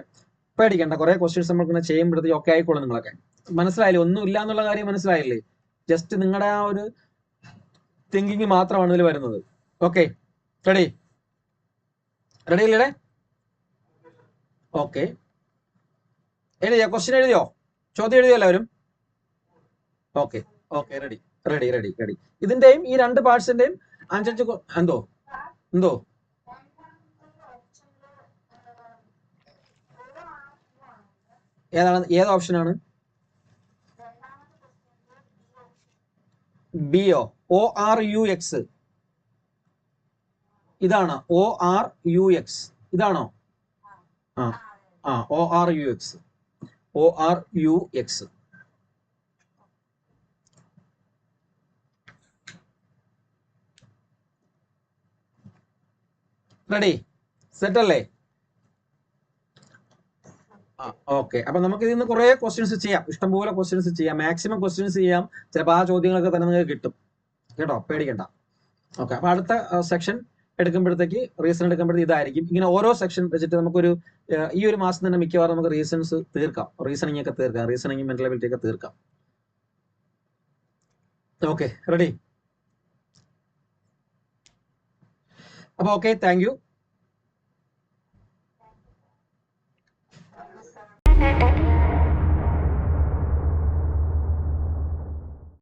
Speaker 1: പേടിക്കണ്ട, കുറെ ക്വസ്റ്റ്യൻസ് നമ്മൾക്ക് ചെയ്യുമ്പോഴത്തേക്ക് ഒക്കെ ആയിക്കോളും. നിങ്ങളൊക്കെ മനസ്സിലായില്ലേ? ഒന്നും ഇല്ല എന്നുള്ള കാര്യം മനസ്സിലായില്ലേ? ജസ്റ്റ് നിങ്ങളുടെ ആ ഒരു തിങ്കിങ് മാത്രമാണ് ഇതിൽ വരുന്നത്. ഓക്കെ, റെഡിയല്ലേ? ഓക്കെ, എഴുതിയോ? ക്വസ്റ്റ്യൻ എഴുതിയോ? ചോദ്യം എഴുതിയോ എല്ലാവരും? Okay, ready. ഇതിന്റെയും ഈ 2 പാർട്സിന്റെയും 5 എന്തോ ഏത് ഓപ്ഷനാണ്? ബിയോ? ORUX ഇതാണ്. ORUX ഇതാണോ? ORUX. റെഡി? സെറ്റ് അല്ലേ? ഓക്കെ, അപ്പൊ നമുക്ക് ഇതിൽ നിന്ന് കുറെ ക്വസ്റ്റ്യൻസ് ചെയ്യാം, ഇഷ്ടംപോലെ ക്വസ്റ്റ്യൻസ് ചെയ്യാം, മാക്സിമം ക്വസ്റ്റ്യൻസ് ചെയ്യാം. ചിലപ്പോൾ ആ ചോദ്യങ്ങളൊക്കെ തന്നെ നിങ്ങൾക്ക് കിട്ടും കേട്ടോ, പേടിക്കണ്ട. ഓക്കെ, അപ്പൊ അടുത്ത സെക്ഷൻ എടുക്കുമ്പോഴത്തേക്ക് റീസൺ എടുക്കുമ്പോഴത്തേക്ക് ഇതായിരിക്കും. ഇങ്ങനെ ഓരോ സെക്ഷൻ വെച്ചിട്ട് നമുക്കൊരു ഈ ഒരു മാസം തന്നെ മിക്കവാറും നമുക്ക് റീസൺസ് തീർക്കാം, റീസണിങ് ഒക്കെ തീർക്കാം, റീസണിങ് മെന്റൽ എബിലിറ്റി ഒക്കെ തീർക്കാം. Okay, ready? അപ്പൊ ഓക്കെ, താങ്ക് യു.